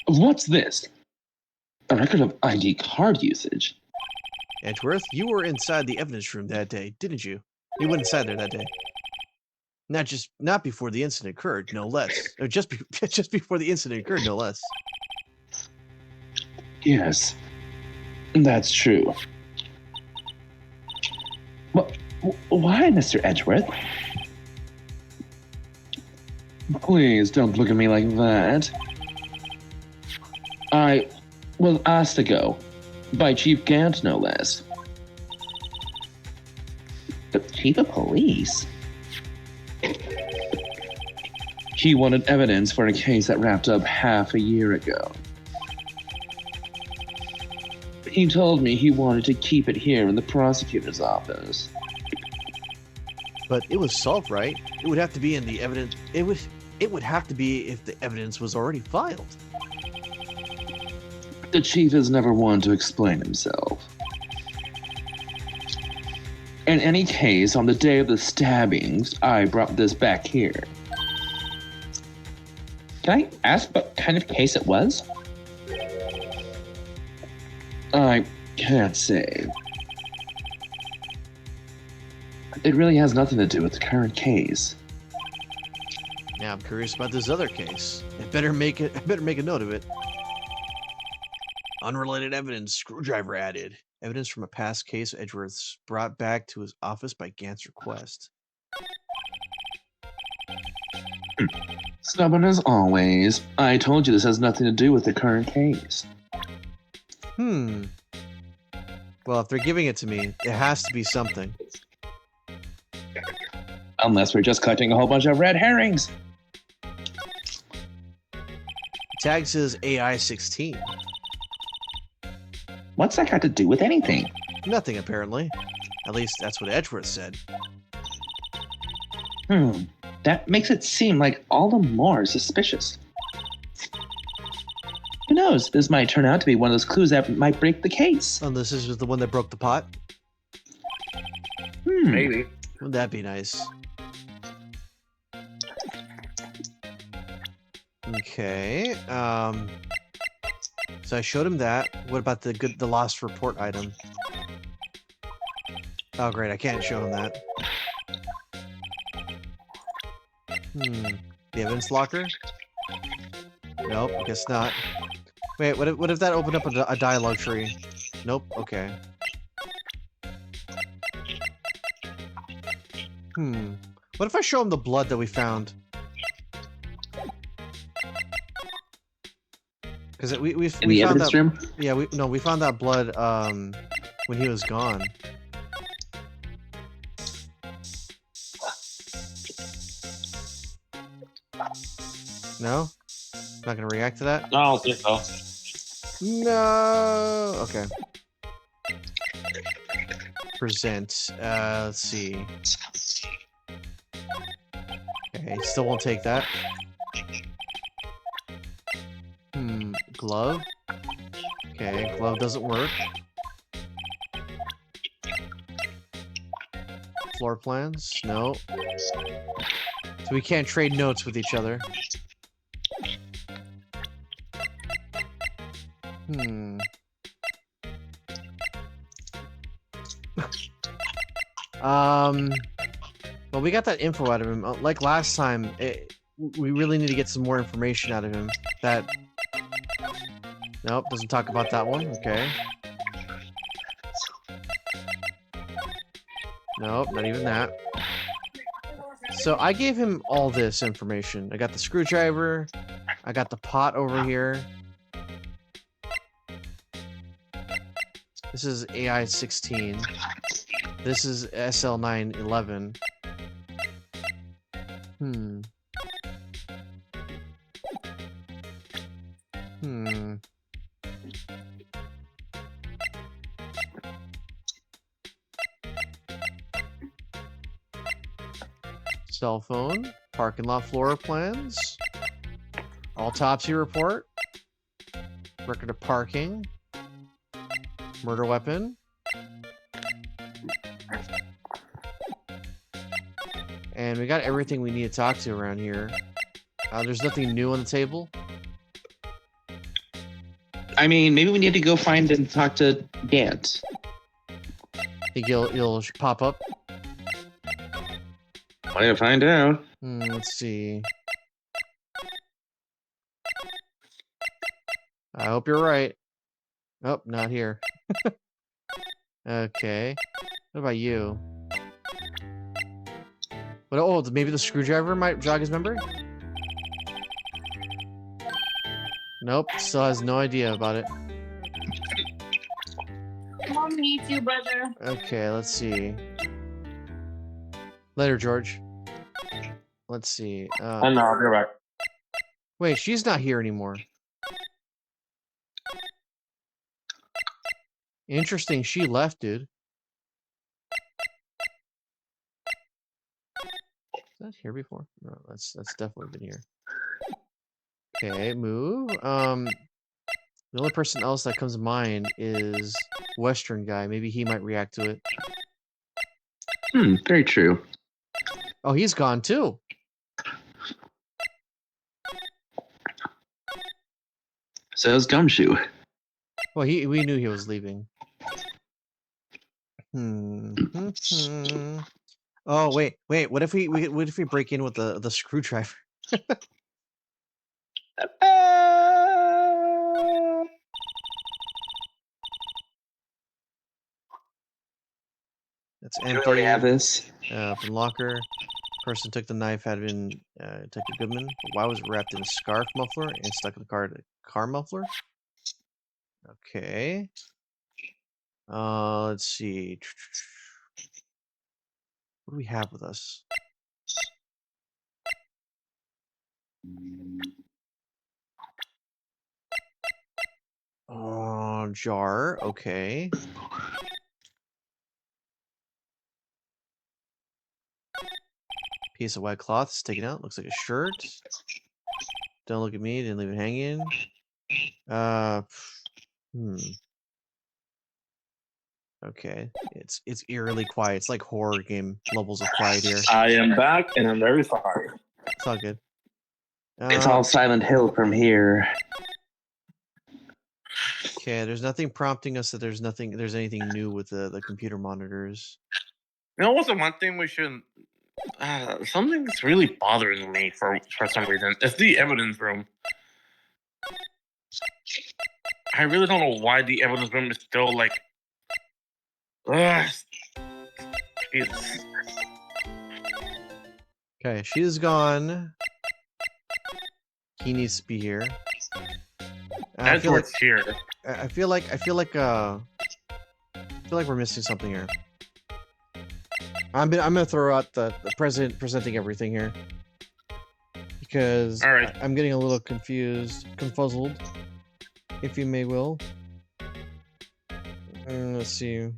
What's this? A record of ID card usage. Edgeworth, you were inside the evidence room that day, didn't you? You went inside there that day. Not before the incident occurred, no less. Or just before the incident occurred, no less. Yes, that's true. Why, Mr. Edgeworth? Please don't look at me like that. I was asked to go. By Chief Gant, no less. The chief of police? He wanted evidence for a case that wrapped up half a year ago. He told me he wanted to keep it here in the prosecutor's office. But it was solved, right? It would have to be in the evidence. It would have to be if the evidence was already filed. The chief is never one to explain himself. In any case, on the day of the stabbings, I brought this back here. Can I ask what kind of case it was? I can't say. It really has nothing to do with the current case. Now I'm curious about this other case. I better make a note of it. Unrelated evidence, screwdriver added. Evidence from a past case Edgeworth's brought back to his office by Gant's request. Stubborn as always. I told you this has nothing to do with the current case. Well, if they're giving it to me, it has to be something. Unless we're just collecting a whole bunch of red herrings. Tag says AI-16. What's that got to do with anything? Nothing, apparently. At least that's what Edgeworth said. That makes it seem like all the more suspicious. Who knows? This might turn out to be one of those clues that might break the case. Oh, this is the one that broke the pot? Maybe. Wouldn't that be nice? Okay. So I showed him that. What about the lost report item? Oh great, I can't show him that. The evidence locker? Nope, I guess not. Wait, what if that opened up a dialogue tree? Nope, okay. What if I show him the blood that we found? Because we In the found evidence that. room? Yeah, we found that blood when he was gone. No? Not gonna react to that? No, I don't think so. No. Okay. Present. Let's see. Okay, still won't take that. Glove. Okay, glove doesn't work. Floor plans? No. So we can't trade notes with each other. Well, we got that info out of him. Like last time, we really need to get some more information out of him. That... Nope, doesn't talk about that one. Okay. Nope, not even that. So I gave him all this information. I got the screwdriver. I got the pot over here. This is AI-16. This is SL911. Cell phone, parking lot floor plans, autopsy report, record of parking, murder weapon, and we got everything we need to talk to around here. There's nothing new on the table. I mean, maybe we need to go find and talk to Gant. Think he'll pop up? I'm gonna find out. Let's see. I hope you're right. Oh, not here. Okay. What about you? What? Oh, maybe the screwdriver might jog his memory? Nope, still has no idea about it. Mom needs you, brother. Okay, let's see. Later, George. Let's see. I know, I'll be right back. Wait, she's not here anymore. Interesting, she left, dude. Is that here before? No, that's definitely been here. Okay, move. The only person else that comes to mind is Western guy. Maybe he might react to it. Very true. Oh, he's gone too. So is Gumshoe. Well, we knew he was leaving. Oh, wait. What if we break in with the screwdriver? That's Do we already have empty. this? Open locker. Person took the knife had been Detective Goodman. Why was it wrapped in a scarf muffler and stuck in the car muffler? Okay. Let's see. What do we have with us? Oh, jar. Okay. Piece of white cloth sticking out. Looks like a shirt. Don't look at me. Didn't leave it hanging. Okay. It's eerily quiet. It's like horror game levels of quiet here. I am back, and I'm very sorry. It's all good. It's all Silent Hill from here. Okay, there's nothing prompting us that there's anything new with the computer monitors. You know what's the one thing we should? Something that's really bothering me for some reason. It's the evidence room. I really don't know why the evidence room is still like. Jesus. Okay, she is gone. He needs to be here. I feel like Edward's here. I feel like we're missing something here. I'm gonna throw out the presenting everything here because All right. I'm getting a little confuzzled, if you may will. Let's see.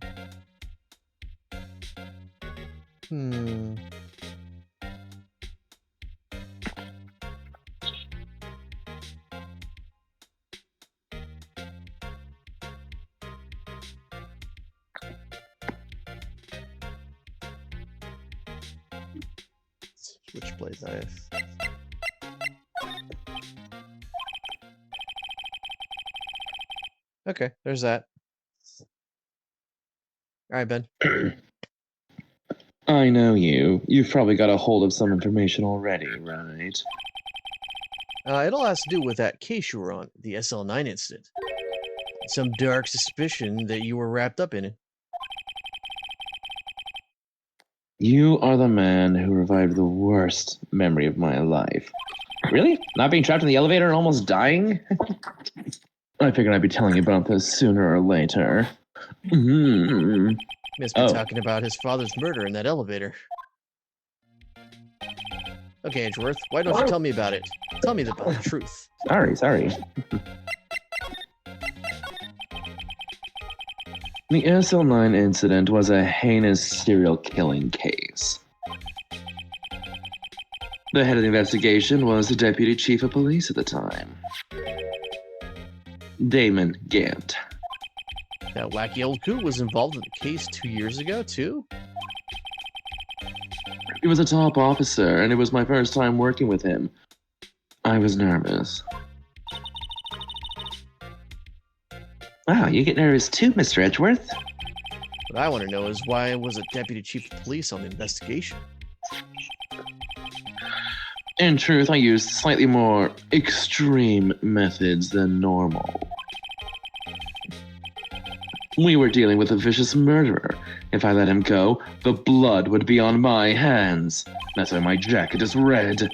Switchblade knife. Okay, there's that. All right, Ben. I know you. You've probably got a hold of some information already, right? It all has to do with that case you were on, the SL9 incident. Some dark suspicion that you were wrapped up in it. You are the man who revived the worst memory of my life. Really? Not being trapped in the elevator and almost dying? I figured I'd be telling you about this sooner or later. Must be talking about his father's murder in that elevator. Okay, Edgeworth, why don't you tell me about it? Tell me about the truth. Sorry. The SL9 incident was a heinous serial killing case. The head of the investigation was the deputy chief of police at the time, Damon Gant. That wacky old coot was involved in the case 2 years ago, too? He was a top officer, and it was my first time working with him. I was nervous. Wow, you get nervous too, Mr. Edgeworth? What I want to know is why was a deputy chief of police on the investigation? In truth, I used slightly more extreme methods than normal. We were dealing with a vicious murderer. If I let him go, the blood would be on my hands. That's why my jacket is red.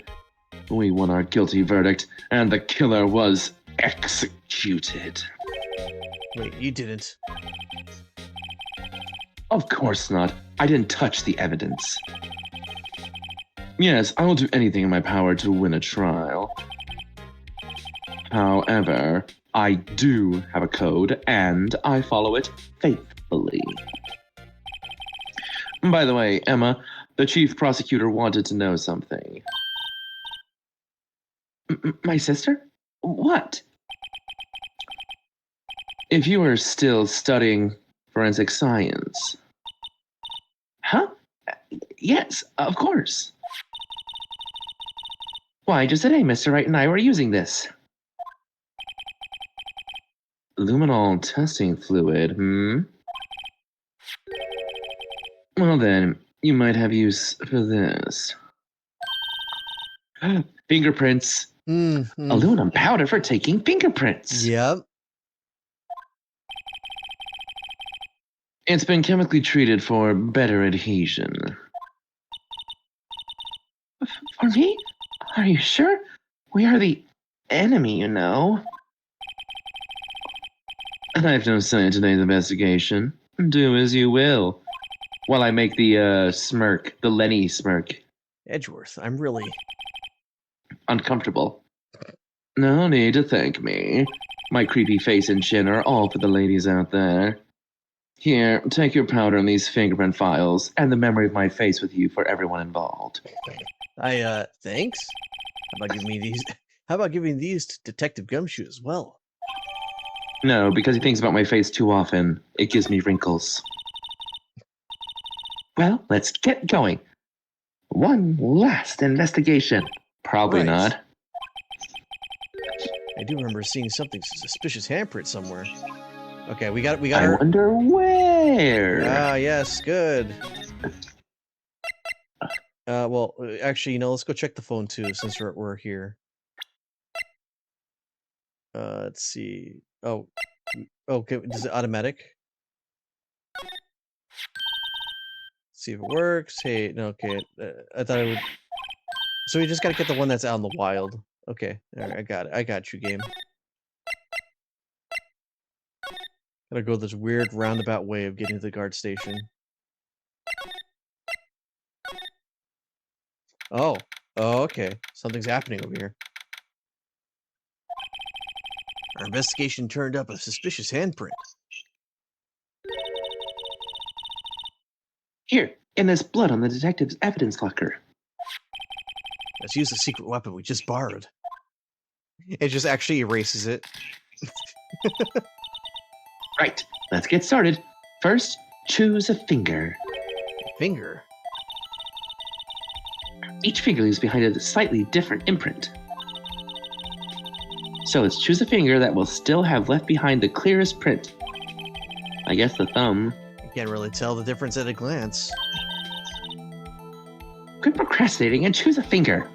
We won our guilty verdict, and the killer was executed. Wait, you didn't. Of course not. I didn't touch the evidence. Yes, I will do anything in my power to win a trial. However, I do have a code, and I follow it faithfully. By the way, Emma, the chief prosecutor wanted to know something. My sister? What? If you are still studying forensic science. Huh? Yes, of course. Why, just today, Mr. Wright and I were using this. Luminol testing fluid, Well then, you might have use for this. Fingerprints. Aluminum powder for taking fingerprints. Yep. It's been chemically treated for better adhesion. For me? Are you sure? We are the enemy, you know. I have no say in today's investigation. Do as you will. While I make the smirk, the Lenny smirk, Edgeworth, I'm really... uncomfortable. No need to thank me. My creepy face and chin are all for the ladies out there. Here, take your powder and these fingerprint files, and the memory of my face with you for everyone involved. Thanks? How about giving these to Detective Gumshoe as well? No, because he thinks about my face too often. It gives me wrinkles. Well, let's get going. One last investigation. Probably Right. not. I do remember seeing something suspicious handprint somewhere. Okay, we got I her. wonder where. Ah, yes, good. Well, actually, let's go check the phone too, since we're here. Let's see. Oh, okay. Is it automatic? See if it works. Hey, no, okay. I thought I would. So we just gotta get the one that's out in the wild. Okay, all right, I got it. I got you, game. Gotta go this weird roundabout way of getting to the guard station. Oh, okay. Something's happening over here. Our investigation turned up a suspicious handprint. Here, in this blood on the detective's evidence locker. Let's use the secret weapon we just borrowed. It just actually erases it. Right, let's get started. First, choose a finger. Finger. Each finger leaves behind a slightly different imprint. So let's choose a finger that will still have left behind the clearest print. I guess the thumb. You can't really tell the difference at a glance. Quit procrastinating and choose a finger.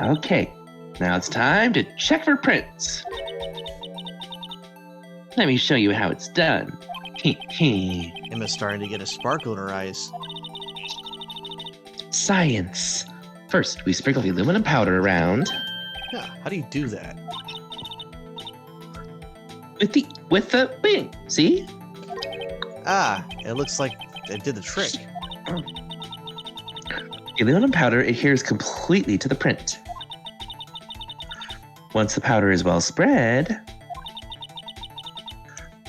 Okay, now it's time to check for prints. Let me show you how it's done. Emma's starting to get a sparkle in her eyes. Science. First, we sprinkle the aluminum powder around Yeah, how do you do that? with the bing. See? Ah, it looks like it did the trick. The aluminum powder adheres completely to the print. Once the powder is well spread,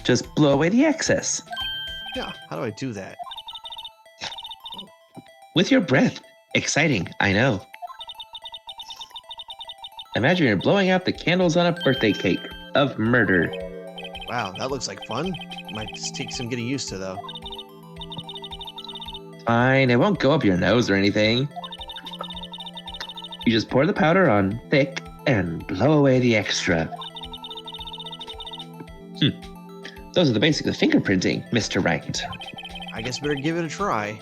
just blow away the excess Yeah, how do I do that? with your breath. Exciting, I know. Imagine you're blowing out the candles on a birthday cake of murder. Wow, that looks like fun. Might just take some getting used to, though. Fine, it won't go up your nose or anything. You just pour the powder on thick and blow away the extra. Those are the basics of fingerprinting, Mr. Wright. I guess better give it a try.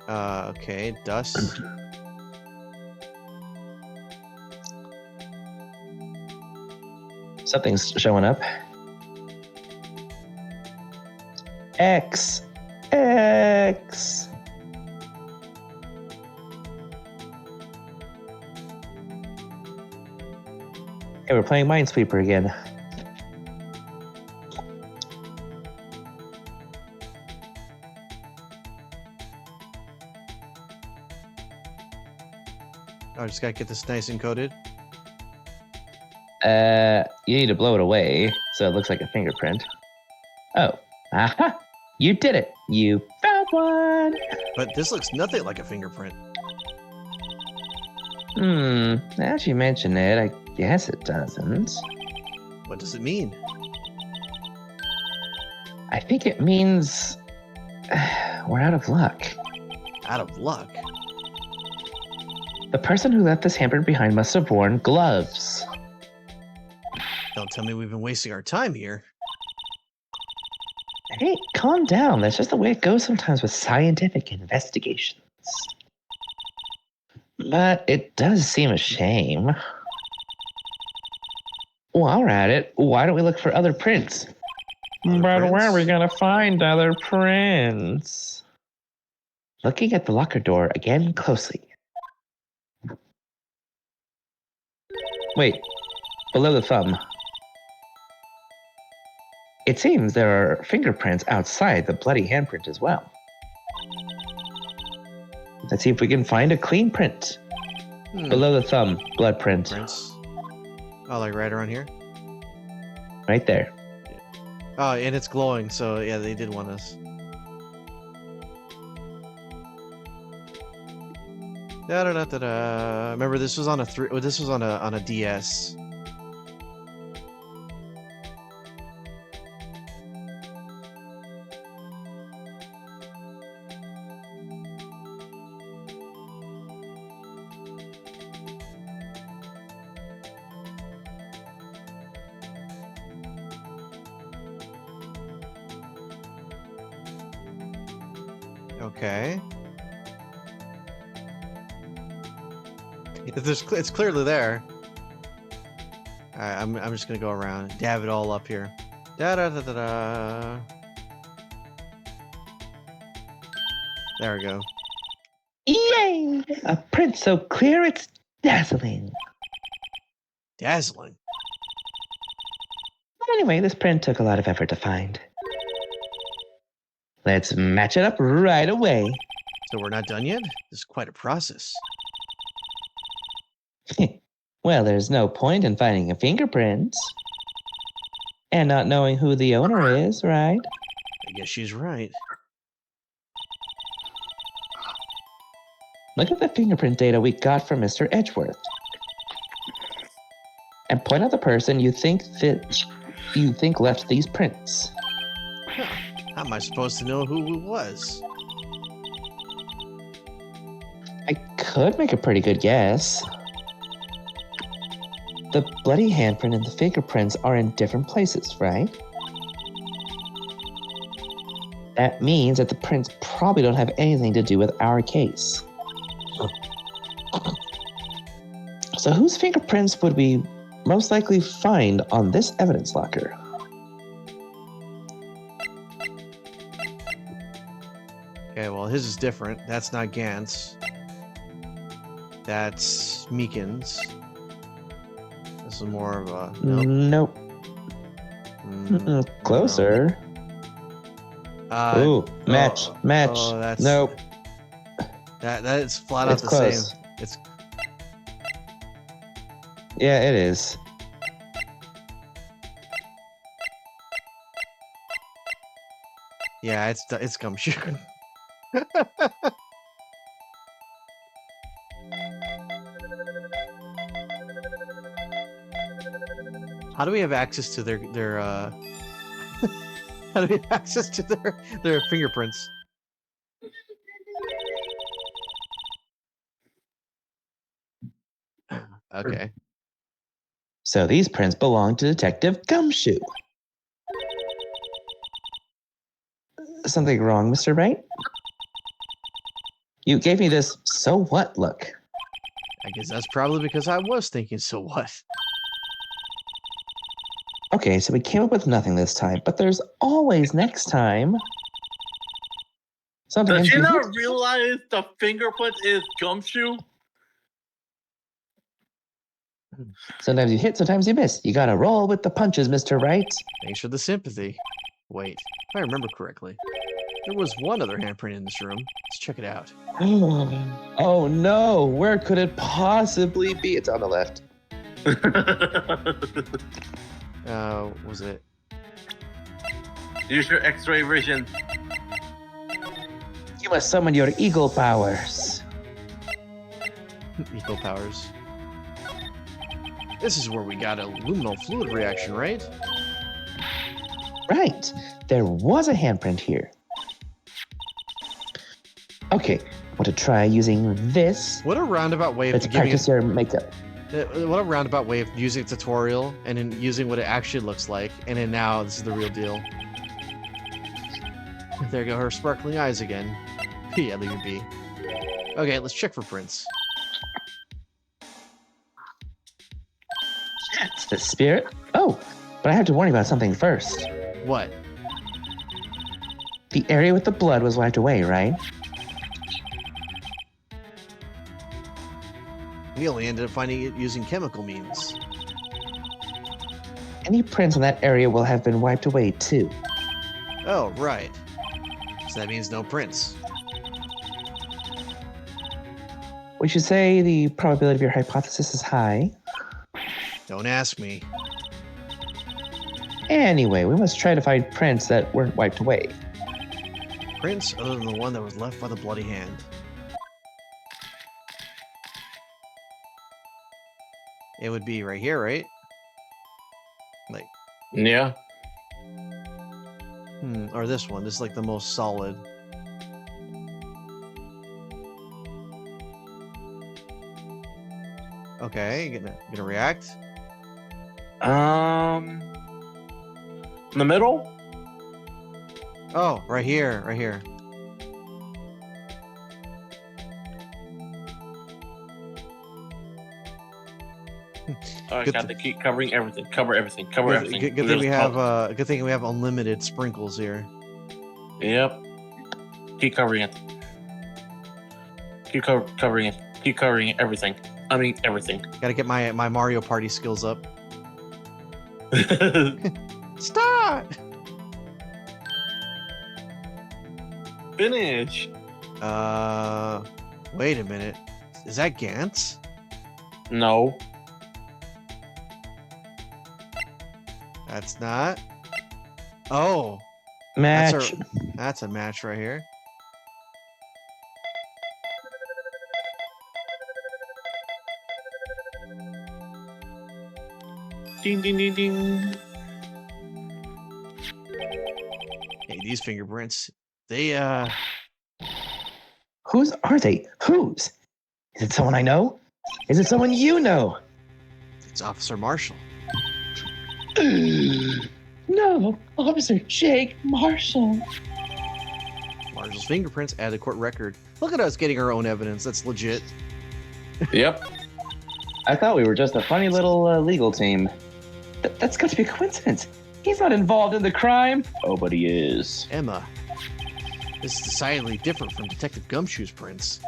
Okay, dust. Something's showing up. X. X. Hey, we're playing Minesweeper again. Oh, I just gotta get this nice and coated. You need to blow it away so it looks like a fingerprint. Oh, aha! You did it! You found one! But this looks nothing like a fingerprint. Now that you mention it, I guess it doesn't. What does it mean? I think it means we're out of luck. Out of luck. The person who left this handprint behind must have worn gloves. Don't tell me we've been wasting our time here. Hey, calm down. That's just the way it goes sometimes with scientific investigations. But it does seem a shame. While we're at it, why don't we look for other prints? Other But where are we prints? gonna find other prints? Looking at the locker door again closely. Wait, below the thumb. It seems there are fingerprints outside the bloody handprint as well. Let's see if we can find a clean print. Below the thumb, blood print. Prints. Oh, like right around here? Right there. Oh, and it's glowing, so yeah, they did want us. Da da da da da. Remember, this was on a this was on a DS. Okay. It's clearly there. Alright, I'm just gonna go around, dab it all up here. Da da da da da. There we go. Yay! A print so clear it's dazzling. Dazzling. Anyway, this print took a lot of effort to find. Let's match it up right away. So we're not done yet? This is quite a process. Well, there's no point in finding a fingerprint. And not knowing who the owner is, right? I guess she's right. Look at the fingerprint data we got from Mr. Edgeworth. And point out the person you think left these prints. How am I supposed to know who it was? I could make a pretty good guess. The bloody handprint and the fingerprints are in different places, right? That means that the prints probably don't have anything to do with our case. So whose fingerprints would we most likely find on this evidence locker? Okay, well, his is different. That's not Gantz. That's Meekins. This is more of a... Nope. Nope. Closer. No. Ooh, match. Oh, that's... Nope. That is flat out It's the close. same. It's... Yeah, it is. Yeah, it's Gumshoe. How do we have access to their how do we have access to their fingerprints? Okay. So these prints belong to Detective Gumshoe. Something wrong, Mr. Wright? You gave me this so what look. I guess that's probably because I was thinking, so what? Okay, so we came up with nothing this time, but there's always next time. Something Does she unusual. not realize the fingerprint is Gumshoe? Sometimes you hit, sometimes you miss. You gotta roll with the punches, Mr. Wright. Thanks for the sympathy. Wait, if I remember correctly, there was one other handprint in this room. Let's check it out. Oh no, where could it possibly be? It's on the left. Was it? Use your X-ray vision. You must summon your eagle powers. Eco powers. This is where we got a luminal fluid reaction, right? Right, there was a handprint here. Okay, want to try using this? What a roundabout way of Let's giving practice your makeup. what a roundabout way of using a tutorial and then using what it actually looks like, and then now this is the real deal. There go her sparkling eyes again. Yeah, leave me be. Okay, let's check for prints. It's the spirit. Oh, but I have to warn you about something first. What? The area with the blood was wiped away, right? We only ended up finding it using chemical means. Any prints in that area will have been wiped away too. Oh, right. So that means no prints. We should say the probability of your hypothesis is high. Don't ask me. Anyway, we must try to find prints that weren't wiped away. Prints other than the one that was left by the bloody hand. It would be right here, right? Like, Yeah. or this one. This is like the most solid. Okay, gonna react. In the middle? Oh, right here, right here. Oh, Good God, they keep covering everything. Cover everything. Cover Good, everything. good thing There's we have colors. good thing we have unlimited sprinkles here. Yep. Keep covering it. Keep covering it. Keep covering everything. I mean, everything. Got to get my Mario Party skills up. Start. Finish. Wait a minute. Is that Gantz? No. That's not. Oh, Match. that's a match right here. Ding, ding, ding, ding. Hey, these fingerprints. They Whose are they? Whose? Is it someone I know? Is it someone you know? it's Officer Marshall. No, Officer Jake Marshall. Marshall's fingerprints add to court record. Look at us getting our own evidence. That's legit. Yep. I thought we were just a funny little legal team. That's got to be a coincidence. He's not involved in the crime. Oh, but he is. Emma. This is decidedly different from Detective Gumshoe's prints.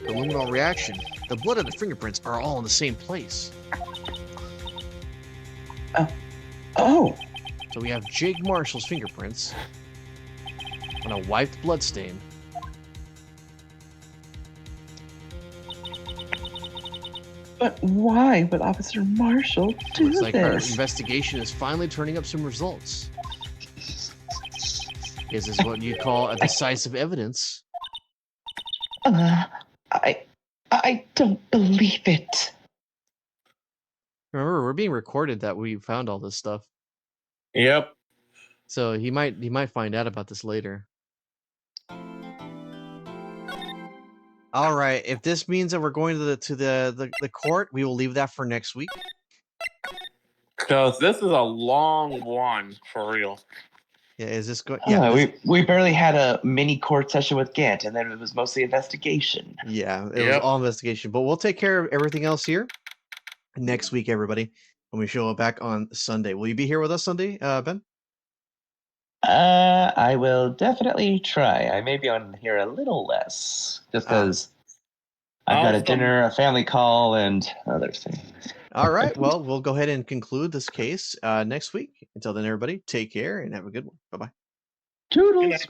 The luminal reaction. The blood and the fingerprints are all in the same place. Oh, So we have Jake Marshall's fingerprints on a wiped bloodstain. but why would Officer Marshall do Looks like our this? investigation is finally turning up some results. This is what you call a decisive evidence. I don't believe it. Remember, we're being recorded that we found all this stuff. Yep. So he might find out about this later. All right, if this means that we're going to the court, we will leave that for next week. Because this is a long one, for real. Yeah, is this going? Yeah, Yeah, we barely had a mini court session with Gant, and then it was mostly investigation. yeah, it was Yep. all investigation, but we'll take care of everything else here next week, everybody, when we show up back on Sunday. Will you be here with us Sunday, Ben? I will definitely try. I may be on here a little less, just because I've got a Awesome. dinner, a family call, and other things. All right, well, we'll go ahead and conclude this case next week. Until then, everybody, take care and have a good one. Bye bye. Toodles.